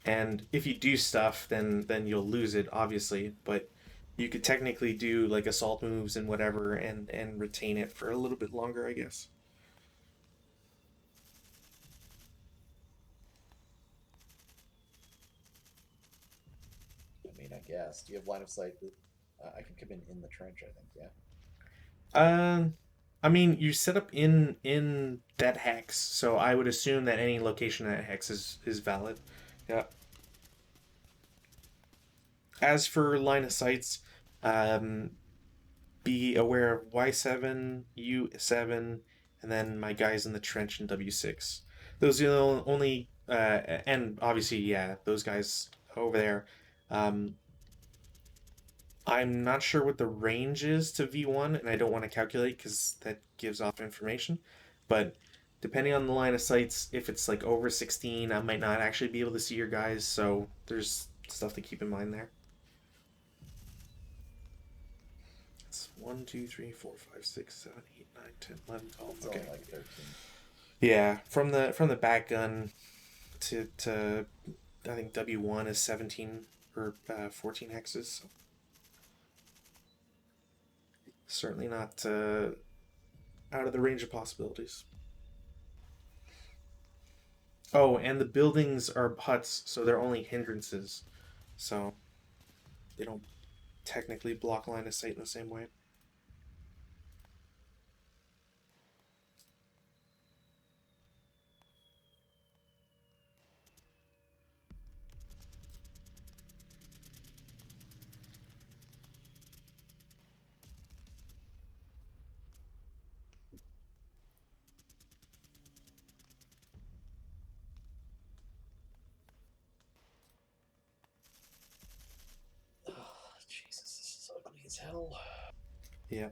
and if you do stuff, then you'll lose it, obviously. But you could technically do like assault moves and whatever, and retain it for a little bit longer, I guess. I mean, I guess. Do you have line of sight that I can come in the trench? I think. Yeah. Um, I mean, you set up in that hex, so I would assume that any location in that hex is valid. Yeah. As for line of sights, um, be aware of Y7, U7, and then my guys in the trench in W6. Those are the only and obviously, yeah, those guys over there. Um, I'm not sure what the range is to V1, and I don't want to calculate because that gives off information. But depending on the line of sights, if it's like over 16, I might not actually be able to see your guys. So there's stuff to keep in mind there. It's 1, 2, 3, 4, 5, 6, 7, 8, 9, 10, 11, 12. It's Okay. only like 13. Yeah, from the back gun to I think W1 is 17 or 14 hexes. So certainly not out of the range of possibilities. Oh, and the buildings are huts, so they're only hindrances. So they don't technically block line of sight in the same way. Oh, Jesus, this is ugly as hell. Yeah.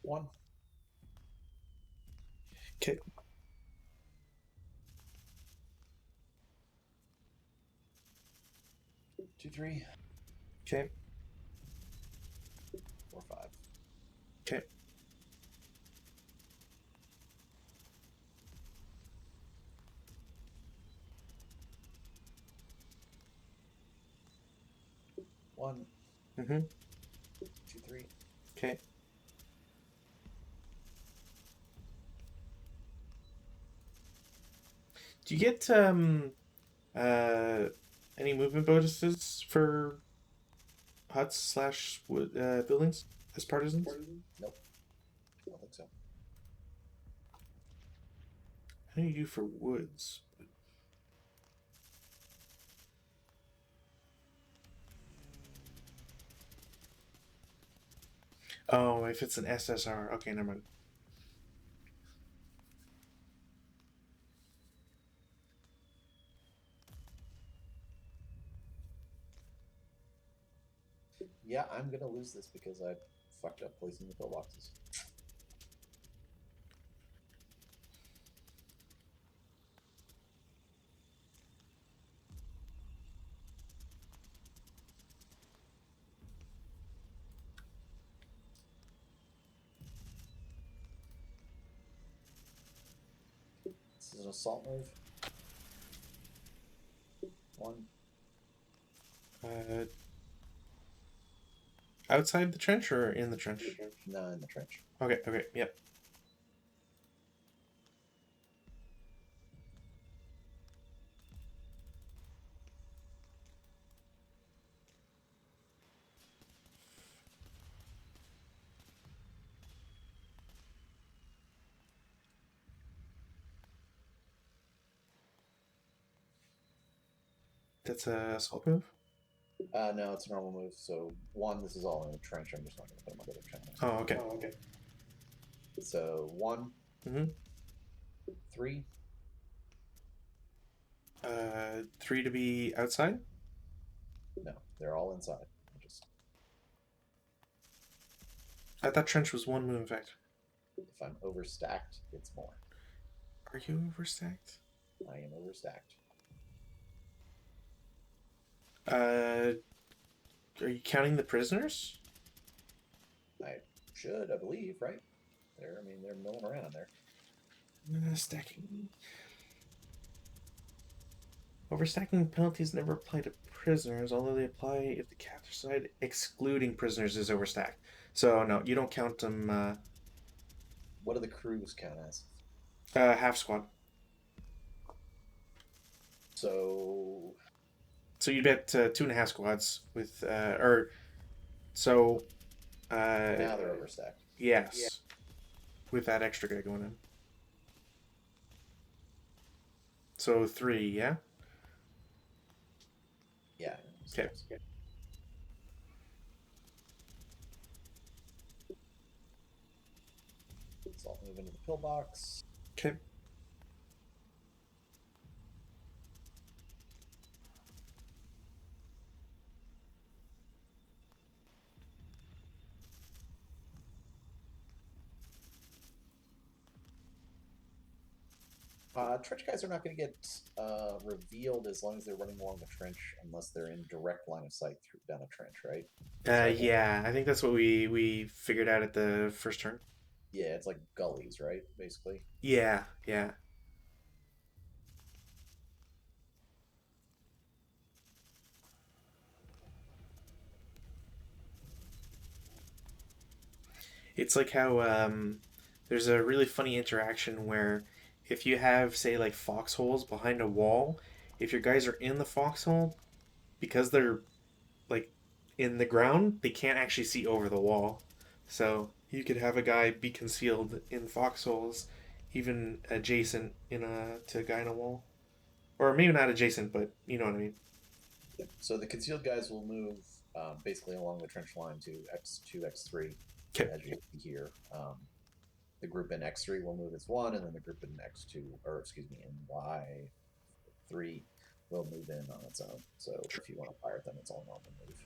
One. Okay. 2, 3, Okay. 4, 5. Okay. 1, Mm-hmm. 2, 3. Okay. Do you get uh any movement bonuses for huts slash buildings as partisans? Nope. I don't think so. How do you do for woods? Oh, if it's an SSR. Okay, never mind. Yeah, I'm gonna lose this because I fucked up placing the pillboxes. This is an assault move. 1. Uh, outside the trench or in the trench? No, in the trench. Okay, okay, yep. That's a assault move? No, it's a normal move. So one, this is all in a trench. I'm just not going to put them under the trench. Oh, okay. So 1, Mm-hmm. 3. 3 to be outside? No, they're all inside. Just I thought trench was 1 move effect. if I'm overstacked, it's more. Are you overstacked? I am overstacked. Are you counting the prisoners? I should, I believe, right? I mean, they're milling around there. Stacking. Overstacking penalties never apply to prisoners, although they apply if the capture side excluding prisoners is overstacked. So no, you don't count them. What do the crews count as? Half squad. So So you bet 2.5 squads with or so. now they're overstacked. Yes, with that extra guy going in. So 3, yeah. Yeah. Okay. So I'll move into the pillbox. Okay. Trench guys are not going to get revealed as long as they're running along the trench, unless they're in direct line of sight through down a trench, right? Yeah, I think that's what we figured out at the first turn. Yeah, it's like gullies, right? Basically. Yeah, yeah. It's like how there's a really funny interaction where if you have, say, like foxholes behind a wall, if your guys are in the foxhole, because they're like in the ground, they can't actually see over the wall. So you could have a guy be concealed in foxholes, even adjacent to a guy in a wall, or maybe not adjacent, but you know what I mean. So the concealed guys will move basically along the trench line to X2, X3, Okay. as you see here. The group in X3 will move as 1, and then the group in X2, or excuse me, in Y3 will move in on its own. So Sure. if you want to fire them, it's all normal move.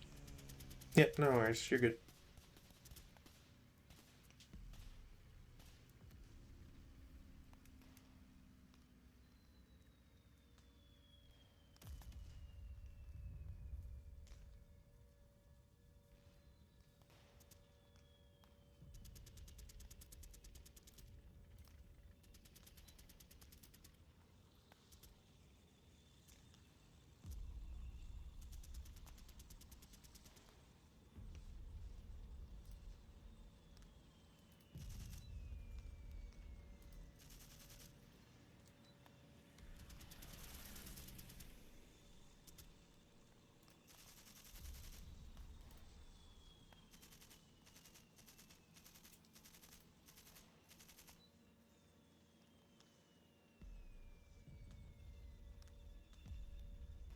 Yeah, no worries. You're good.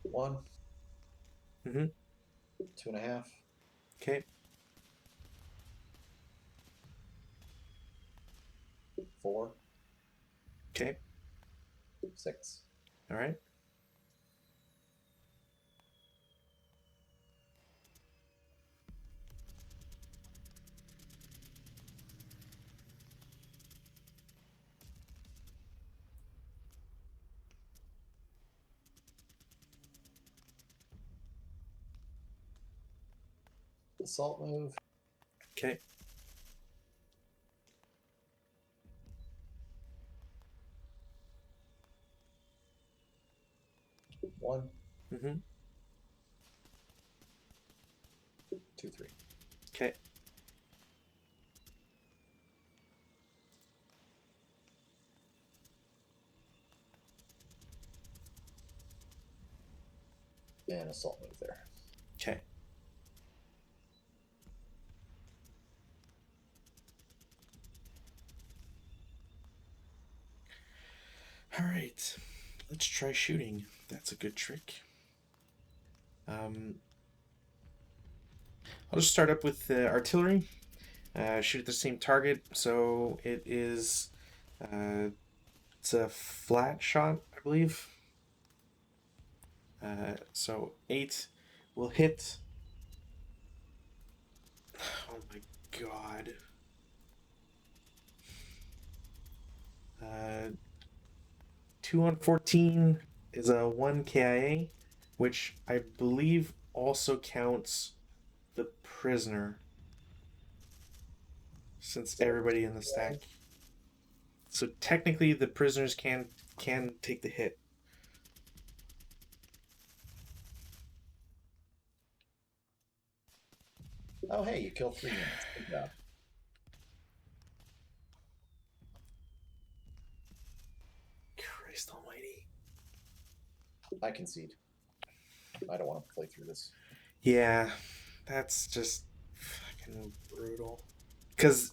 One, Mm-hmm. 2.5, Okay. 4, Okay. 6. All right. Assault move. Okay. 1, Mm-hmm. 2, 3. Okay. And assault move there. Okay. All right. Let's try shooting. That's a good trick. I'll just start up with the artillery. Shoot at the same target. So it is. Uh, it's a flat shot, I believe. So 8 will hit. Oh my god. 2 on 14 is a 1 KIA, which I believe also counts the prisoner since everybody in the stack. So technically, the prisoners can take the hit. Oh, hey, you killed 3 units. Good job. Christ Almighty. I concede. I don't want to play through this. Yeah, that's just fucking brutal. Because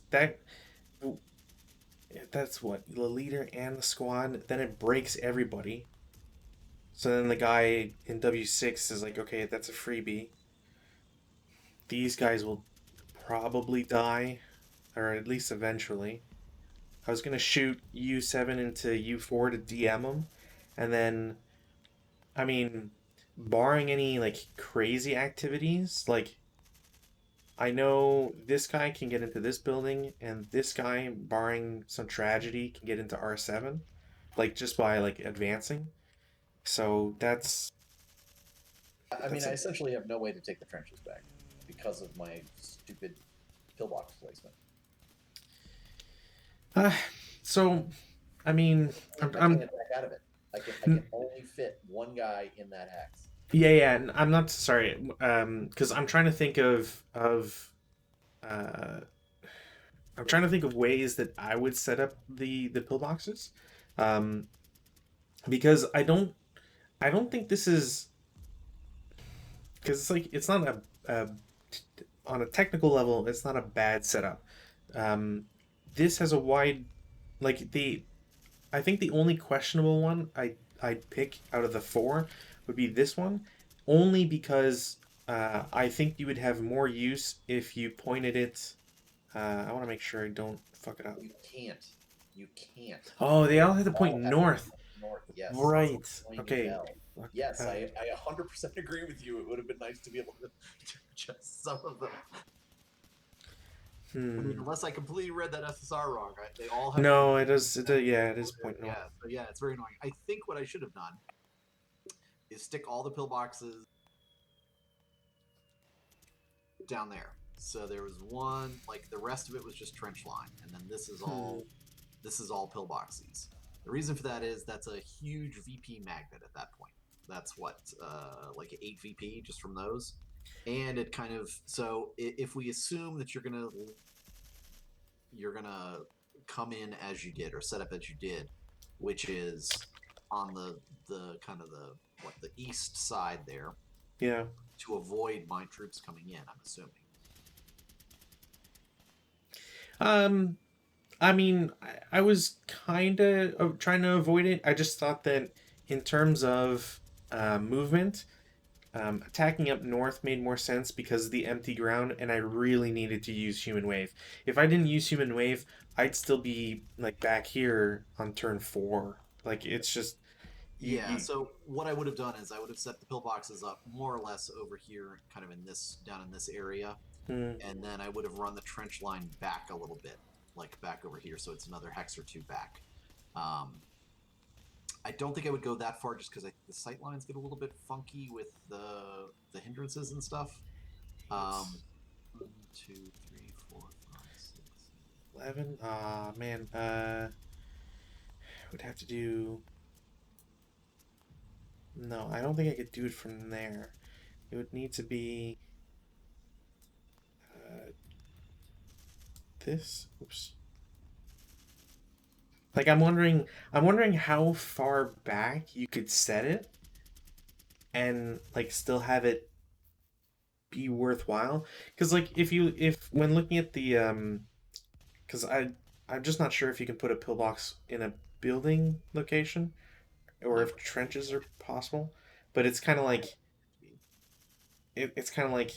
that's what the leader and the squad. Then it breaks everybody. So then the guy in W6 is like, okay, that's a freebie. These guys will probably die, or at least eventually. I was gonna shoot U7 into U4 to DM them, and then, I mean, barring any like crazy activities, like I know this guy can get into this building, and this guy, barring some tragedy, can get into R7, like just by like advancing. So I mean, that's I a essentially have no way to take the trenches back because of my stupid pillbox placement. uh, so I mean I I'm can't back out of it. I can only fit one guy in that hex. yeah, I'm not sorry, because uh I'm trying to think of ways that I would set up the pillboxes, um because I don't think this is because it's like it's not a on a technical level it's not a bad setup. Um, this has a wide like the I think the only questionable one I'd pick out of the four would be this one, only because I think you would have more use if you pointed it. I want to make sure I don't fuck it up. You can't. You can't. Oh, they all They have to point all have to north. point north. Yes, it's Right. flaming Okay. hell. Fuck. Yes, Uh, I 100% agree with you. It would have been nice to be able to just some of them. I mean, hmm. unless I completely read that SSR wrong, right? They all have to be. No, it is. Yeah, it is point north. Yeah, so yeah, it's very annoying. I think what I should have done is stick all the pillboxes down there. So there was one, like the rest of it was just trench line, and then Hmm. this is all pillboxes. The reason for that is that's a huge VP magnet at that point. That's what like 8 VP just from those, and it kind of so if we assume that you're gonna come in as you did or set up as you did, which is on the kind of the what the east side there Yeah. to avoid my troops coming in. I'm assuming. Um, I mean, I was kind of trying to avoid it. I just thought that in terms of movement, attacking up north made more sense because of the empty ground, and I really needed to use Human Wave. If I didn't use Human Wave, I'd still be like back here on turn 4. Like it's just Yeah, you. so what I would have done is I would have set the pillboxes up more or less over here, kind of in this down in this area, Mm, and then I would have run the trench line back a little bit, like back over here, so it's another hex or two back. Um, I don't think I would go that far just because the sight lines get a little bit funky with the hindrances and stuff. it's 1, 2, 3, 4, 5, 6. 11. Ah, man. Would have to do. No, I don't think I could do it from there. It would need to be uh, this. Oops. Like I'm wondering how far back you could set it and like still have it be worthwhile. Because like if when looking at the because I'm just not sure if you can put a pillbox in a building location or I if trenches are possible. But it's kind of like it's kind of like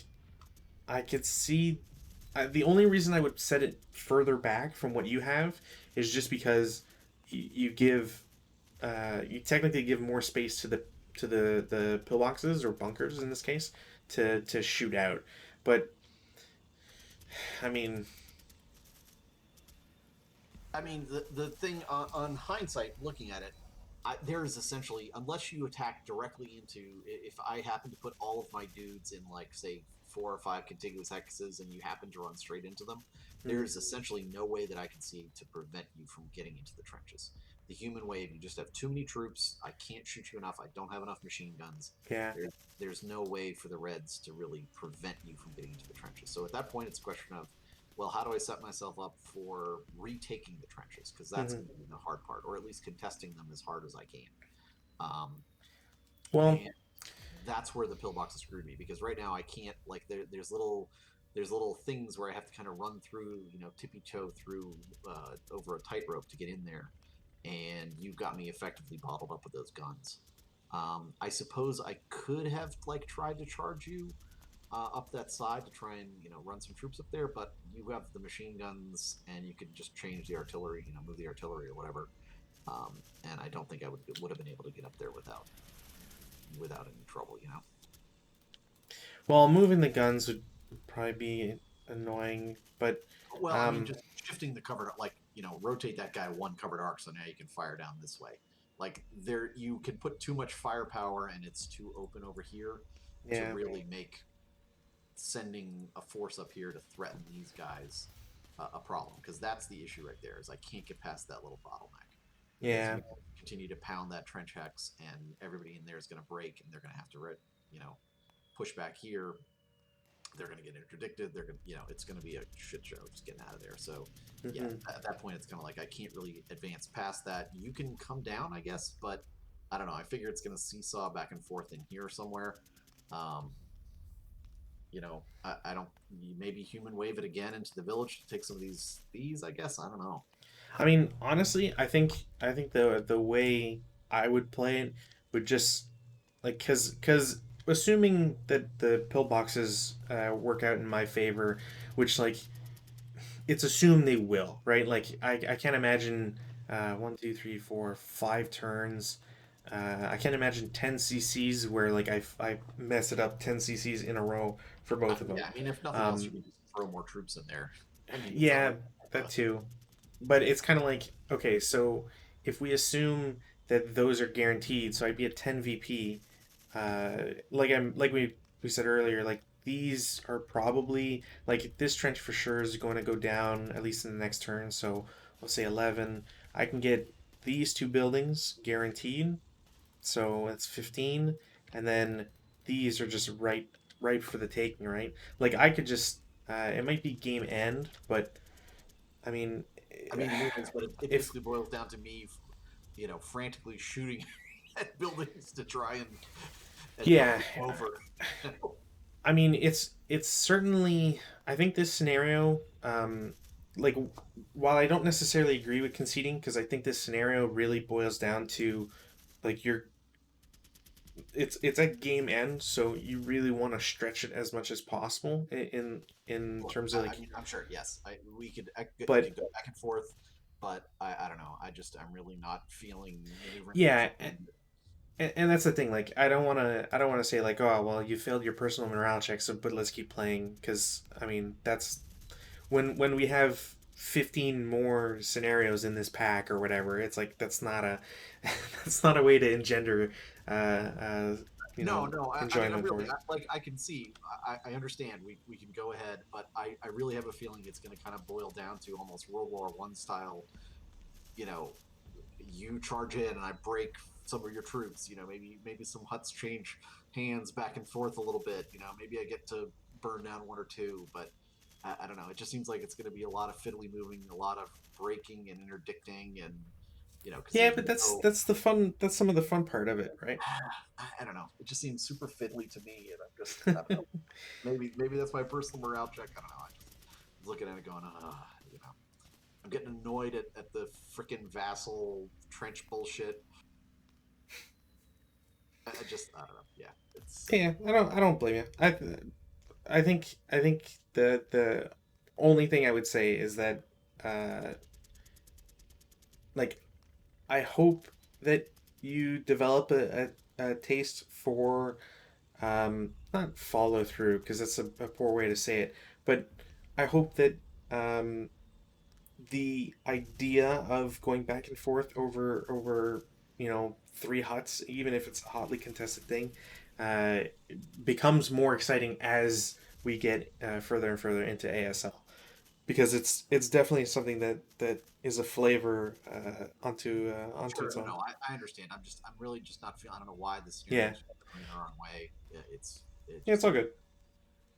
I could see. The only reason I would set it further back from what you have is just because you give you technically give more space to the pillboxes or bunkers in this case to shoot out. But I mean, I mean, the thing on hindsight, looking at it, there is essentially, unless you attack directly into, if I happen to put all of my dudes in, like, say, 4 or 5 contiguous hexes and you happen to run straight into them, mm, there's essentially no way that I can see to prevent you from getting into the trenches. The human wave, you just have too many troops. I can't shoot you enough. I don't have enough machine guns. yeah, There's no way for the Reds to really prevent you from getting into the trenches. So at that point, it's a question of, well, how do I set myself up for retaking the trenches? Because that's hmm going to be the hard part, or at least contesting them as hard as I can. Um, well, and that's where the pillboxes screwed me, because right now I can't, like, there's little things where I have to kind of run through, tippy toe through over a tightrope to get in there, and you got me effectively bottled up with those guns. I suppose I could have, like, tried to charge you up that side to try and run some troops up there, but you have the machine guns and you could just change the artillery, move the artillery or whatever. And I don't think I would have been able to get up there without any trouble. well, moving the guns would probably be annoying, but Well, I mean, um, just shifting the covered, like, rotate that guy one covered arc, so now you can fire down this way. Like, there, you can put too much firepower and it's too open over here to yeah, really make sending a force up here to threaten these guys a problem, because that's the issue right there, is I can't get past that little bottleneck, because yeah, you continue to pound that trench hex and everybody in there is going to break and they're going to have to push back here. They're going to get interdicted. They're going to, it's going to be a shit show just getting out of there. So yeah, hmm at that point it's kind of like I can't really advance past that. You can come down, I guess, but I don't know, I figure it's going to seesaw back and forth in here somewhere. um, I don't, maybe human wave it again into the village to take some of these, I guess. I don't know. I mean, honestly, I think the way I would play it would just like because assuming that the pillboxes work out in my favor, which like it's assumed they will, right? Like I can't imagine 1, 2, 3, 4, 5 turns. I can't imagine 10 CCs where like I mess it up 10 CCs in a row for both of them. Yeah, I mean, if nothing else, you Um, can just throw more troops in there. I mean, it's yeah, already, that but too. But it's kind of like okay, so if we assume that those are guaranteed, so I'd be at 10 VP. Like we said earlier, like these are probably like this trench for sure is going to go down at least in the next turn. So we'll say 11. I can get these two buildings guaranteed, so that's 15, and then these are just right for the taking, right? Like I could just it might be game end, but I mean, I mean, it is, but it if basically boils down to me, frantically shooting at buildings to try and knock yeah, them over. I mean it's certainly I think this scenario like while I don't necessarily agree with conceding because I think this scenario really boils down to like you're it's at game end so you really want to stretch it as much as possible in Sure. terms of I like mean, I'm sure. Yes, we but could go back and forth, but I don't know. I'm really not feeling maneuvering towards yeah the end. and that's the thing like I don't want to say like oh well you failed your personal morale check so but let's keep playing because I mean that's when we have 15 more scenarios in this pack or whatever it's like that's not a that's not a way to engender uh, uh No, no. I mean, I'm enjoyment for really it. like, I can see. I understand. We can go ahead, but I really have a feeling it's going to kind of boil down to almost World War I style. You know, you charge in and I break some of your troops. Maybe some huts change hands back and forth a little bit. Maybe I get to burn down one or two, but I don't know. It just seems like it's going to be a lot of fiddly moving, a lot of breaking and interdicting, and because Yeah, there's but that's no. that's the fun that's some of the fun part of it, right? I don't know. It just seems super fiddly to me, and I don't know. Maybe that's my personal morale check. I don't know. I just was looking at it going, I'm getting annoyed at the freaking vassal trench bullshit. I don't know. Yeah, it's Yeah, I don't blame you. I think the only thing I would say is that uh like I hope that you develop a taste for not follow through because that's a poor way to say it, but I hope that um the idea of going back and forth over three huts, even if it's a hotly contested thing, uh, becomes more exciting as we get further and further into ASL, because it's definitely something that is a flavor onto Sure, its no, own. no, I understand. I'm really just not feeling. I don't know why the Yeah, scenarios are going the wrong way. It yeah, it's just. all good.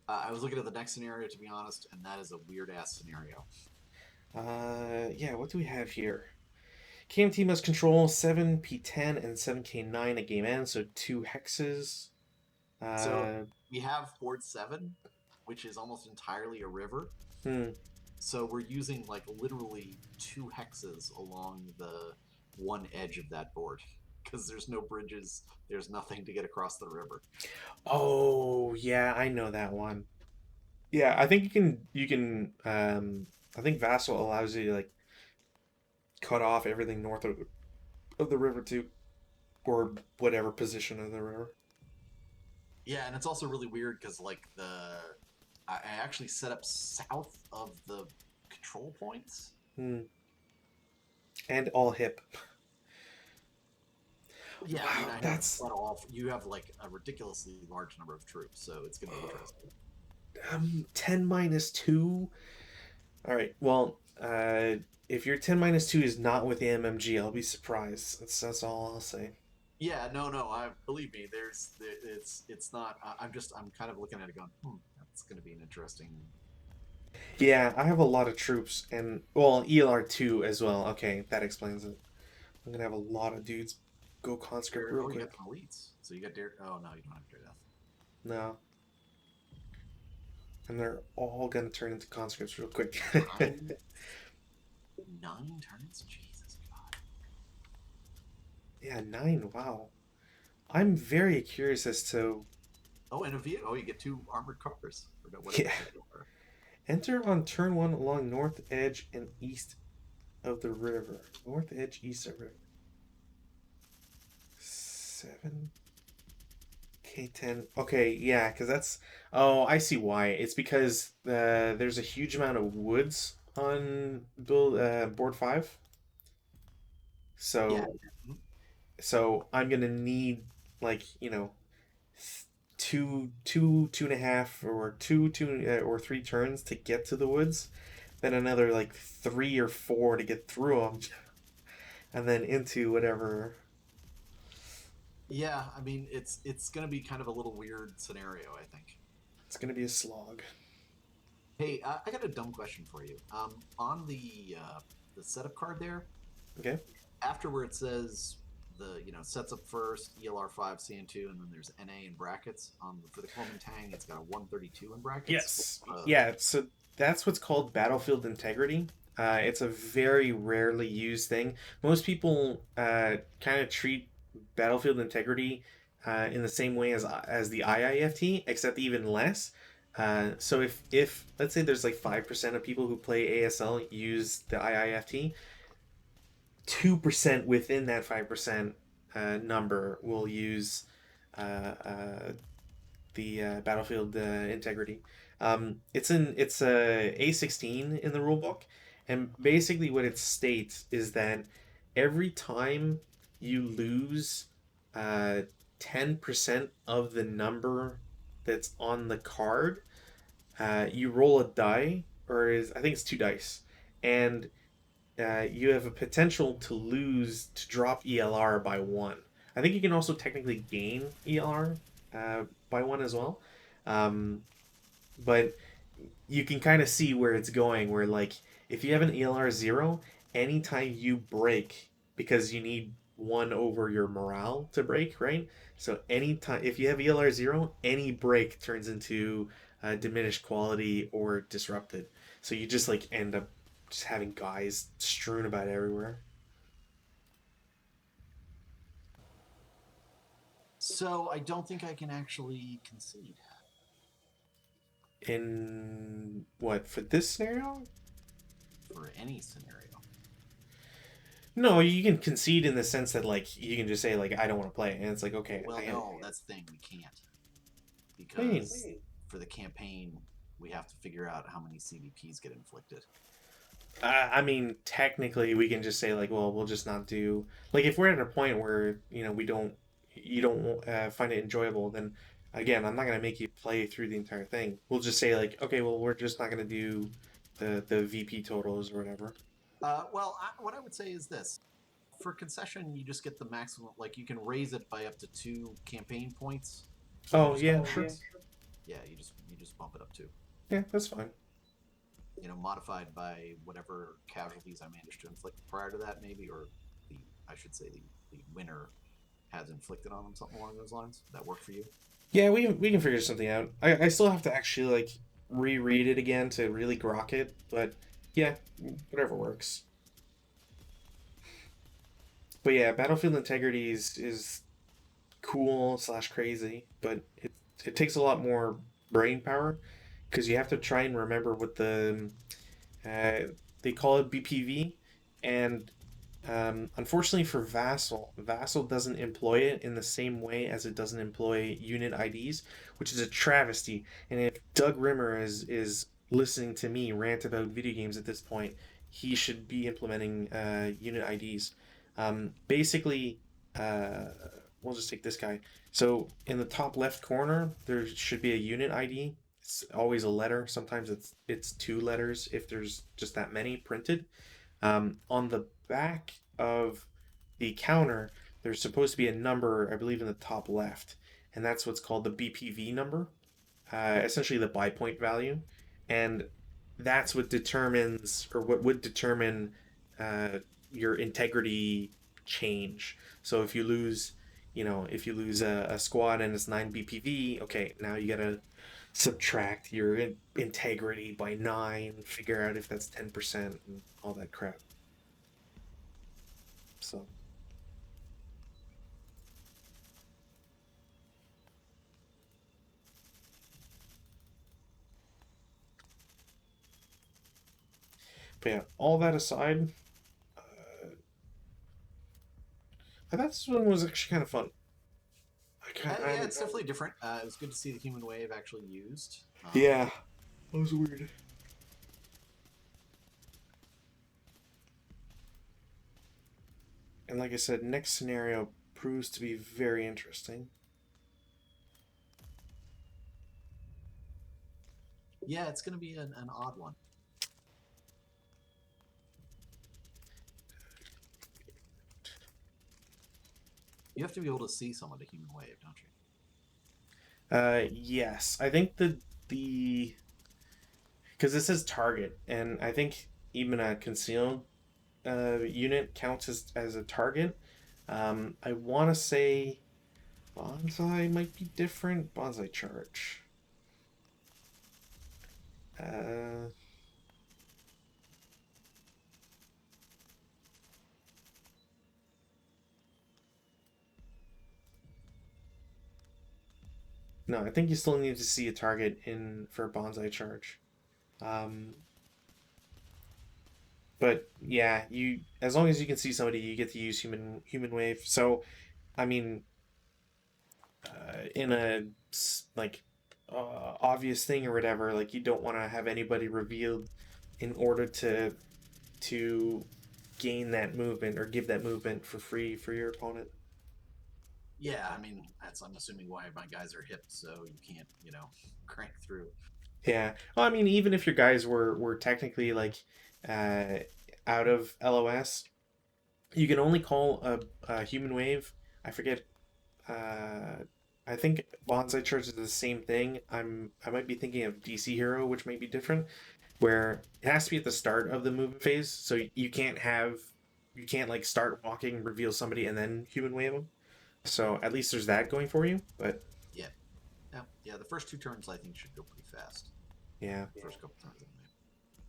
I was looking at the next scenario to be honest, and that is a weird ass scenario. Yeah, what do we have here? KMT must control 7P10 and 7K9 at game end, so two hexes. So Uh, we have board 7, which is almost entirely a river. hmm. So we're using like literally two hexes along the one edge of that board because there's no bridges, there's nothing to get across the river. Oh, yeah, I know that one. Yeah, I think you can I think Vassal allows you to like cut off everything north of the river too, or whatever position of the river. Yeah, and it's also really weird because like I actually set up south of the control points. Hmm. And all hip. Yeah, I mean Wow, I have that's cut off. You have like a ridiculously large number of troops, so it's going to be interesting. 10 minus 2. All right. Well, if your 10 minus 2 is not with the MMG, I'll be surprised. That's all I'll say. Yeah, no, no. I believe me. It's not. I'm kind of looking at it going, that's going to be an interesting. Yeah, I have a lot of troops and well, ELR2 as well. Okay, that explains it. I'm gonna have a lot of dudes go conscript real Oh, you got quick. some elites. So you got Dare. Oh no, you don't have Dare Death. No, and they're all gonna turn into conscripts real quick. 9 turns. Jesus God. Yeah, 9. Wow. I'm very curious as to Oh, and a vehicle. Oh, you get two armored cars or yeah. whatever they are. Enter on turn 1 along north edge and east of the river. North edge, east of river. 7 K10. Okay, yeah, because that's. Oh, I see why. It's because there's a huge amount of woods on board 5. Yeah. So Mhm. I'm gonna need like two and a half or two or three turns to get to the woods, then another like 3 or 4 to get through them, and then into whatever. Yeah. I mean, it's going to be kind of a little weird scenario. I think. It's gonna be a slog. Hey, I got a dumb question for you. On the setup card there, Okay. after where it says the sets up first ELR5 CN2 and then there's NA in brackets for the Kuomintang it's got a 132 in brackets. Yes. Yeah. So that's what's called battlefield integrity. It's a very rarely used thing. Most people kind of treat battlefield integrity in the same way as the IIFT, except even less. So if let's say there's like 5% of people who play ASL use the IIFT, 2% within that 5% number will use uh, uh, the battlefield integrity. It's a A16 in the rulebook, and basically what it states is that every time you lose 10% of the number that's on the card, you roll a die, I think it's 2 dice, and you have a potential to lose to drop ELR by 1. I think you can also technically gain ELR by 1 as well. Um, but you can kind of see where it's going. Where like if you have an ELR 0, anytime you break, because you need 1 over your morale to break, right? So anytime if you have ELR 0, any break turns into diminished quality or disrupted. So you just like end up just having guys strewn about everywhere. So I don't think I can actually concede. In what, for this scenario? for any scenario. No, you can concede in the sense that like you can just say like I don't want to play, and it's like okay. Well, no, that's the thing. We can't What do you mean? because for the campaign, we have to figure out how many CVPs get inflicted. I mean, technically, we can just say like, well, we'll just not do like if we're at a point where we don't, you don't find it enjoyable, then again, I'm not gonna make you play through the entire thing. We'll just say like, okay, well, we're just not gonna do the VP totals or whatever. What I would say is this: for concession, you just get the maximum. Like you can raise it by up to 2 campaign points. So Oh just yeah, sure. yeah, you just bump it up to. Yeah, that's fine. Modified by whatever casualties I managed to inflict prior to that, maybe, or the I should say the winner has inflicted on them, something along those lines. That work for you? Yeah, we can figure something out. I still have to actually like reread it again to really grok it, but yeah, whatever works. But yeah, Battlefield Integrity is cool slash crazy, but it takes a lot more brain power because you have to try and remember what uh, they call it BPV, and unfortunately for Vassal doesn't employ it in the same way as it doesn't employ unit IDs, which is a travesty. And if Doug Rimmer is listening to me rant about video games at this point, he should be implementing unit IDs. Basically, uh, we'll just take this guy. So in the top left corner, there should be a unit ID. It's always a letter. Sometimes it's 2 letters if there's just that many printed. On the back of the counter, there's supposed to be a number, I believe, in the top left, and that's what's called the BPV number, essentially the buy point value, and that's what determines, or what would determine, uh, your integrity change. So if you lose a squad and it's 9 BPV, okay, now you gotta subtract your integrity by 9, figure out if that's 10% and all that crap. So, but yeah, all that aside, I thought this one was actually kind of fun. Yeah, it's definitely different. It was good to see the human wave actually used. Yeah, that was weird. And like I said, next scenario proves to be very interesting. Yeah, it's going to be an odd one. You have to be able to see some of the human wave, don't you? Yes, I think the because it says target, and I think even a concealed unit counts as a target. I want to say bonsai might be different. Bonsai charge. Uh, no, I think you still need to see a target in for bonsai charge. Um, but yeah, you as long as you can see somebody, you get to use human wave. So I mean, in a like obvious thing or whatever, like you don't want to have anybody revealed in order to gain that movement or give that movement for free for your opponent. Yeah, I mean, I'm assuming why my guys are hipped, so you can't, crank through. Yeah. Well, I mean, even if your guys were technically like uh, out of LOS, you can only call a human wave. I forget. Uh, I think Bonsai Church is the same thing. I might be thinking of DC Hero, which might be different, where it has to be at the start of the movement phase. So you can't like start walking, reveal somebody, and then human wave them. So at least there's that going for you. But Yeah, yeah. The first 2 turns I think should go pretty fast. yeah, First couple turns anyway.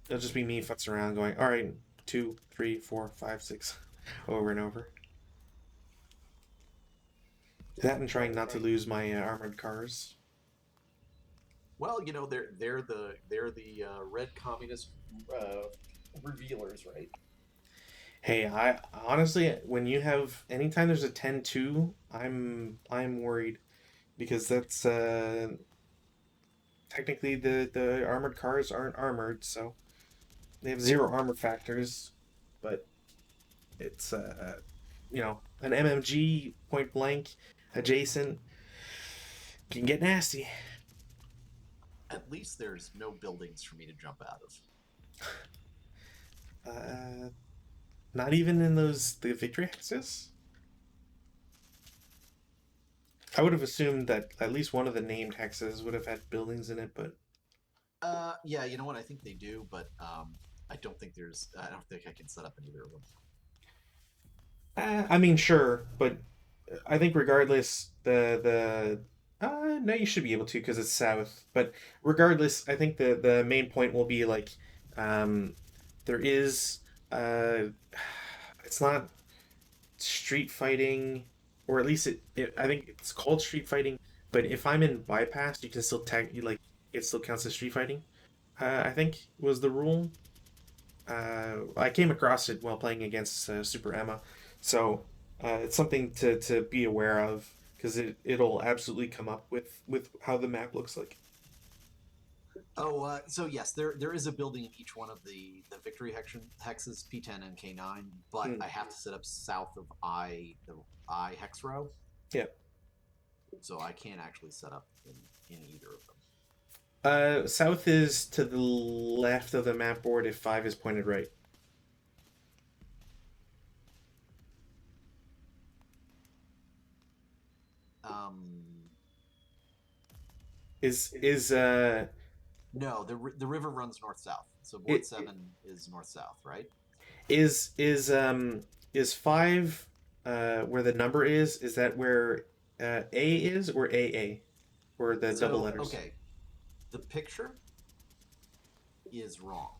it'll just be me futzing around, going, all right, 2, 3, 4, 5, 6, over and over. That and trying not to lose my armored cars. Well, they're the red communist uh, revealers, right? Hey, I honestly, when you have anytime there's a 10-2, I'm worried because that's technically the armored cars aren't armored, so they have zero armor factors, but it's an MMG point blank adjacent can get nasty. At least there's no buildings for me to jump out of. Uh, Not even in the victory hexes. I would have assumed that at least one of the named hexes would have had buildings in it, but Yeah, you know what? I think they do, but I don't think there's. I don't think I can set up in either of them. I mean, sure, but I think regardless, the no, you should be able to because it's south. But regardless, I think the main point will be like, um, there is uh, it's not street fighting, or at least I think it's called street fighting. But if I'm in bypass, you can still tag you like it still counts as street fighting. I think was the rule. I came across it while playing against Super Emma, so it's something to be aware of because it'll absolutely come up with how the map looks like. Oh, so yes, there is a building in each one of the victory hexes P10 and K9, but Mm, I have to set up south of the I hex row, yeah. so I can't actually set up in either of them. South is to the left of the map board if five is pointed right. Um, Is no, the river runs north south, so board it 7 is north south, right? is is five where the number is that where A is or AA or the double So letters? okay, the picture is wrong.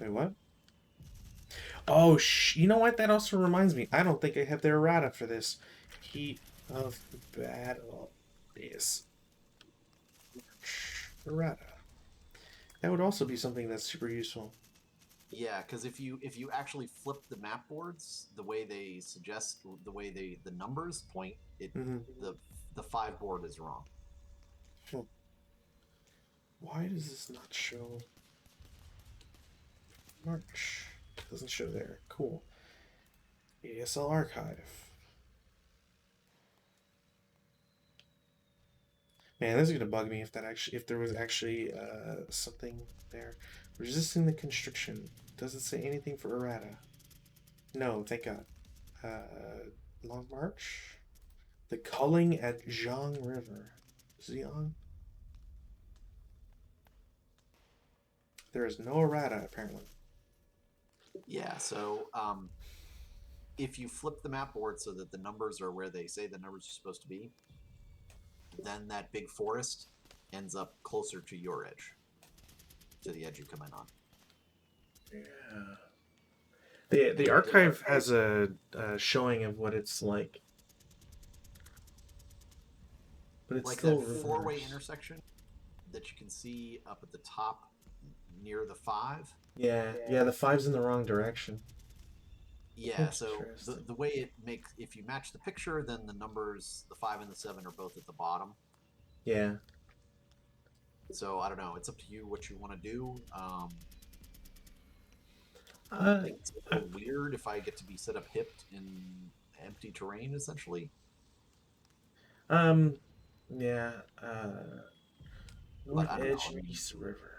Wait, what? Oh, you know what? That also reminds me. I don't think I have the errata for this. Heat of battle is errata. That would also be something that's super useful. Yeah, because if you actually flip the map boards the way they suggest, the way the numbers point, it Hmm. the the 5 board is wrong. Why does this not show March? It doesn't show there. Cool. ASL archive. Man, this is gonna bug me if there was actually something there. Resisting the constriction. Doesn't say anything for errata. No, thank God. Long March. The culling at Zhang River. Xiang. There is no errata apparently. Yeah, so if you flip the map board so that the numbers are where they say the numbers are supposed to be, then that big forest ends up closer to your edge, to the edge you come in on. Yeah. The archive has a showing of what it's like, but it's Like still that four-way reversed. intersection that you can see up at the top near the 5. Yeah, yeah. The five's in the wrong direction. Yeah, so Interesting. the way it makes, if you match the picture, then the numbers, the 5 and the 7 are both at the bottom. Yeah. So I don't know. It's up to you what you want to do. I Uh, think it's a little weird if I get to be set up hipped in empty terrain, essentially. um, yeah. But North I don't know. Edge I mean, East River.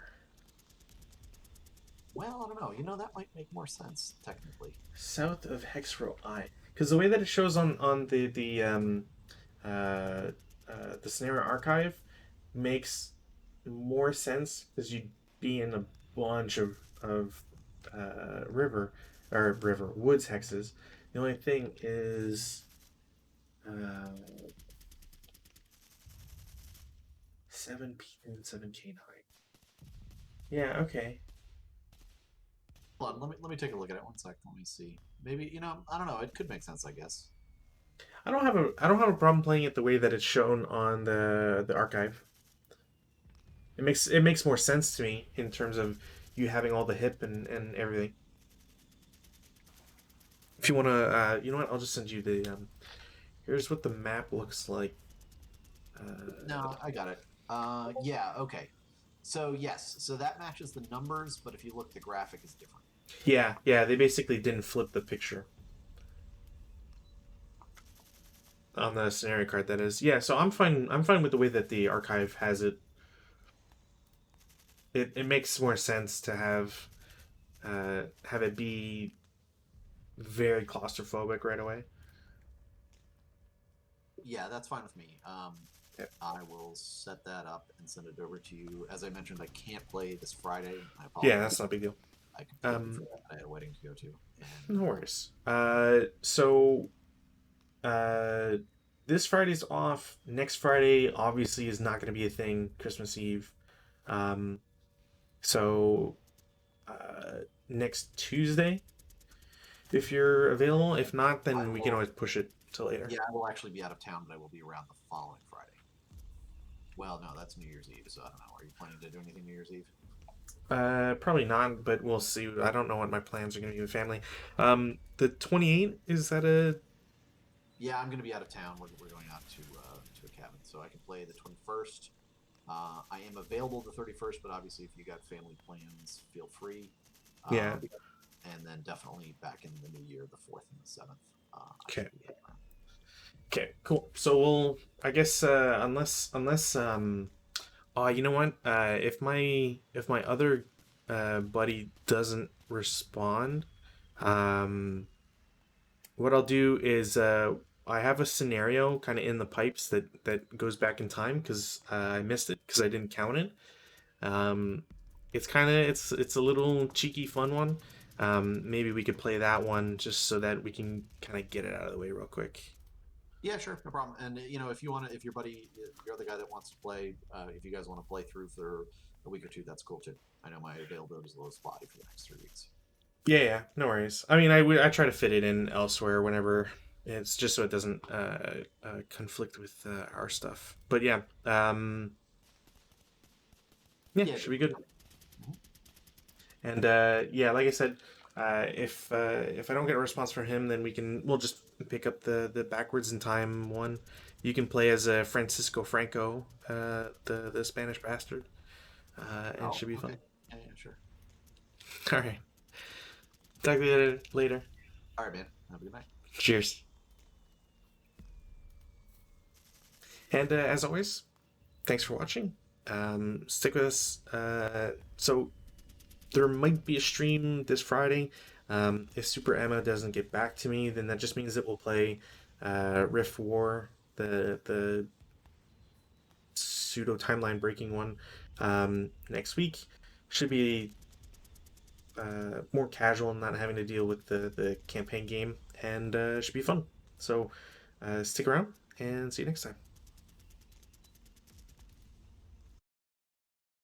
well, I don't know. That might make more sense technically. South of Hexro I. Because the way that it shows on uh, the scenario archive makes more sense because you'd be in a bunch of river woods hexes. The only thing is uh, 7P and 7K9. Yeah, okay. Hold on, let me take a look at it. One sec. Let me see. Maybe I don't know. It could make sense, I guess. I don't have a problem playing it the way that it's shown on the archive. it makes more sense to me in terms of you having all the hip and everything. If you wanna, you know what? I'll just send you the. Here's what the map looks like. No, I got it. Yeah, okay. So yes, so that matches the numbers, but if you look, the graphic is different. Yeah, yeah. They basically didn't flip the picture on the scenario card. That is, yeah. So I'm fine. I'm fine with the way that the archive has it. It makes more sense to have it be very claustrophobic right away. Yeah, that's fine with me. Yeah, I will set that up and send it over to you. As I mentioned, I can't play this Friday. I yeah, apologize. that's not a big deal. I completely Um, forgot I had a wedding to go to. And no worries. Uh, this Friday's off. Next Friday obviously is not going to be a thing. Christmas Eve. Um, so next Tuesday, if you're available. If not, I then we can will. always push it to later. Yeah, I will actually be out of town, but I will be around the following Friday. Well, no, that's New Year's Eve, so I don't know. Are you planning to do anything New Year's Eve? Probably not, but we'll see. I don't know what my plans are going to be with family. The 28th, is that a. Yeah, I'm going to be out of town. We're going out to a cabin, so I can play the 21st. I am available the 31st, but obviously, if you got family plans, feel free. Yeah. Um, and then definitely back in the new year, the 4th and the 7th. I Okay. should be around. Okay, cool. So we'll, I guess, unless you know what? If my other buddy doesn't respond, um, what I'll do is I have a scenario kind of in the pipes that goes back in time because I missed it because I didn't count it. Um, it's a little cheeky, fun one. Maybe we could play that one just so that we can kind of get it out of the way real quick. Yeah, sure, no problem. And if you want to, if your buddy, your other guy that wants to play, if you guys want to play through for a week or two, that's cool too. I know my availability is a little spotty for the next 3 weeks. Yeah, yeah, no worries. I mean, I try to fit it in elsewhere whenever it's just so it doesn't conflict with our stuff. But yeah, yeah, Yeah. should be good. Mhm. And yeah, like I said, if I don't get a response from him, then we'll just pick up the backwards in time one. You can play as Francisco Franco, the Spanish bastard, and it Oh, should be fun. okay. Yeah, yeah, sure. All right, talk to you later. All right, man. Have a good night. Cheers. And as always, thanks for watching. Stick with us. So there might be a stream this Friday. If Super Emma doesn't get back to me, then that just means that we'll play Rift War, the pseudo timeline breaking one, next week. Should be more casual, not having to deal with the campaign game, and should be fun. So stick around and see you next time.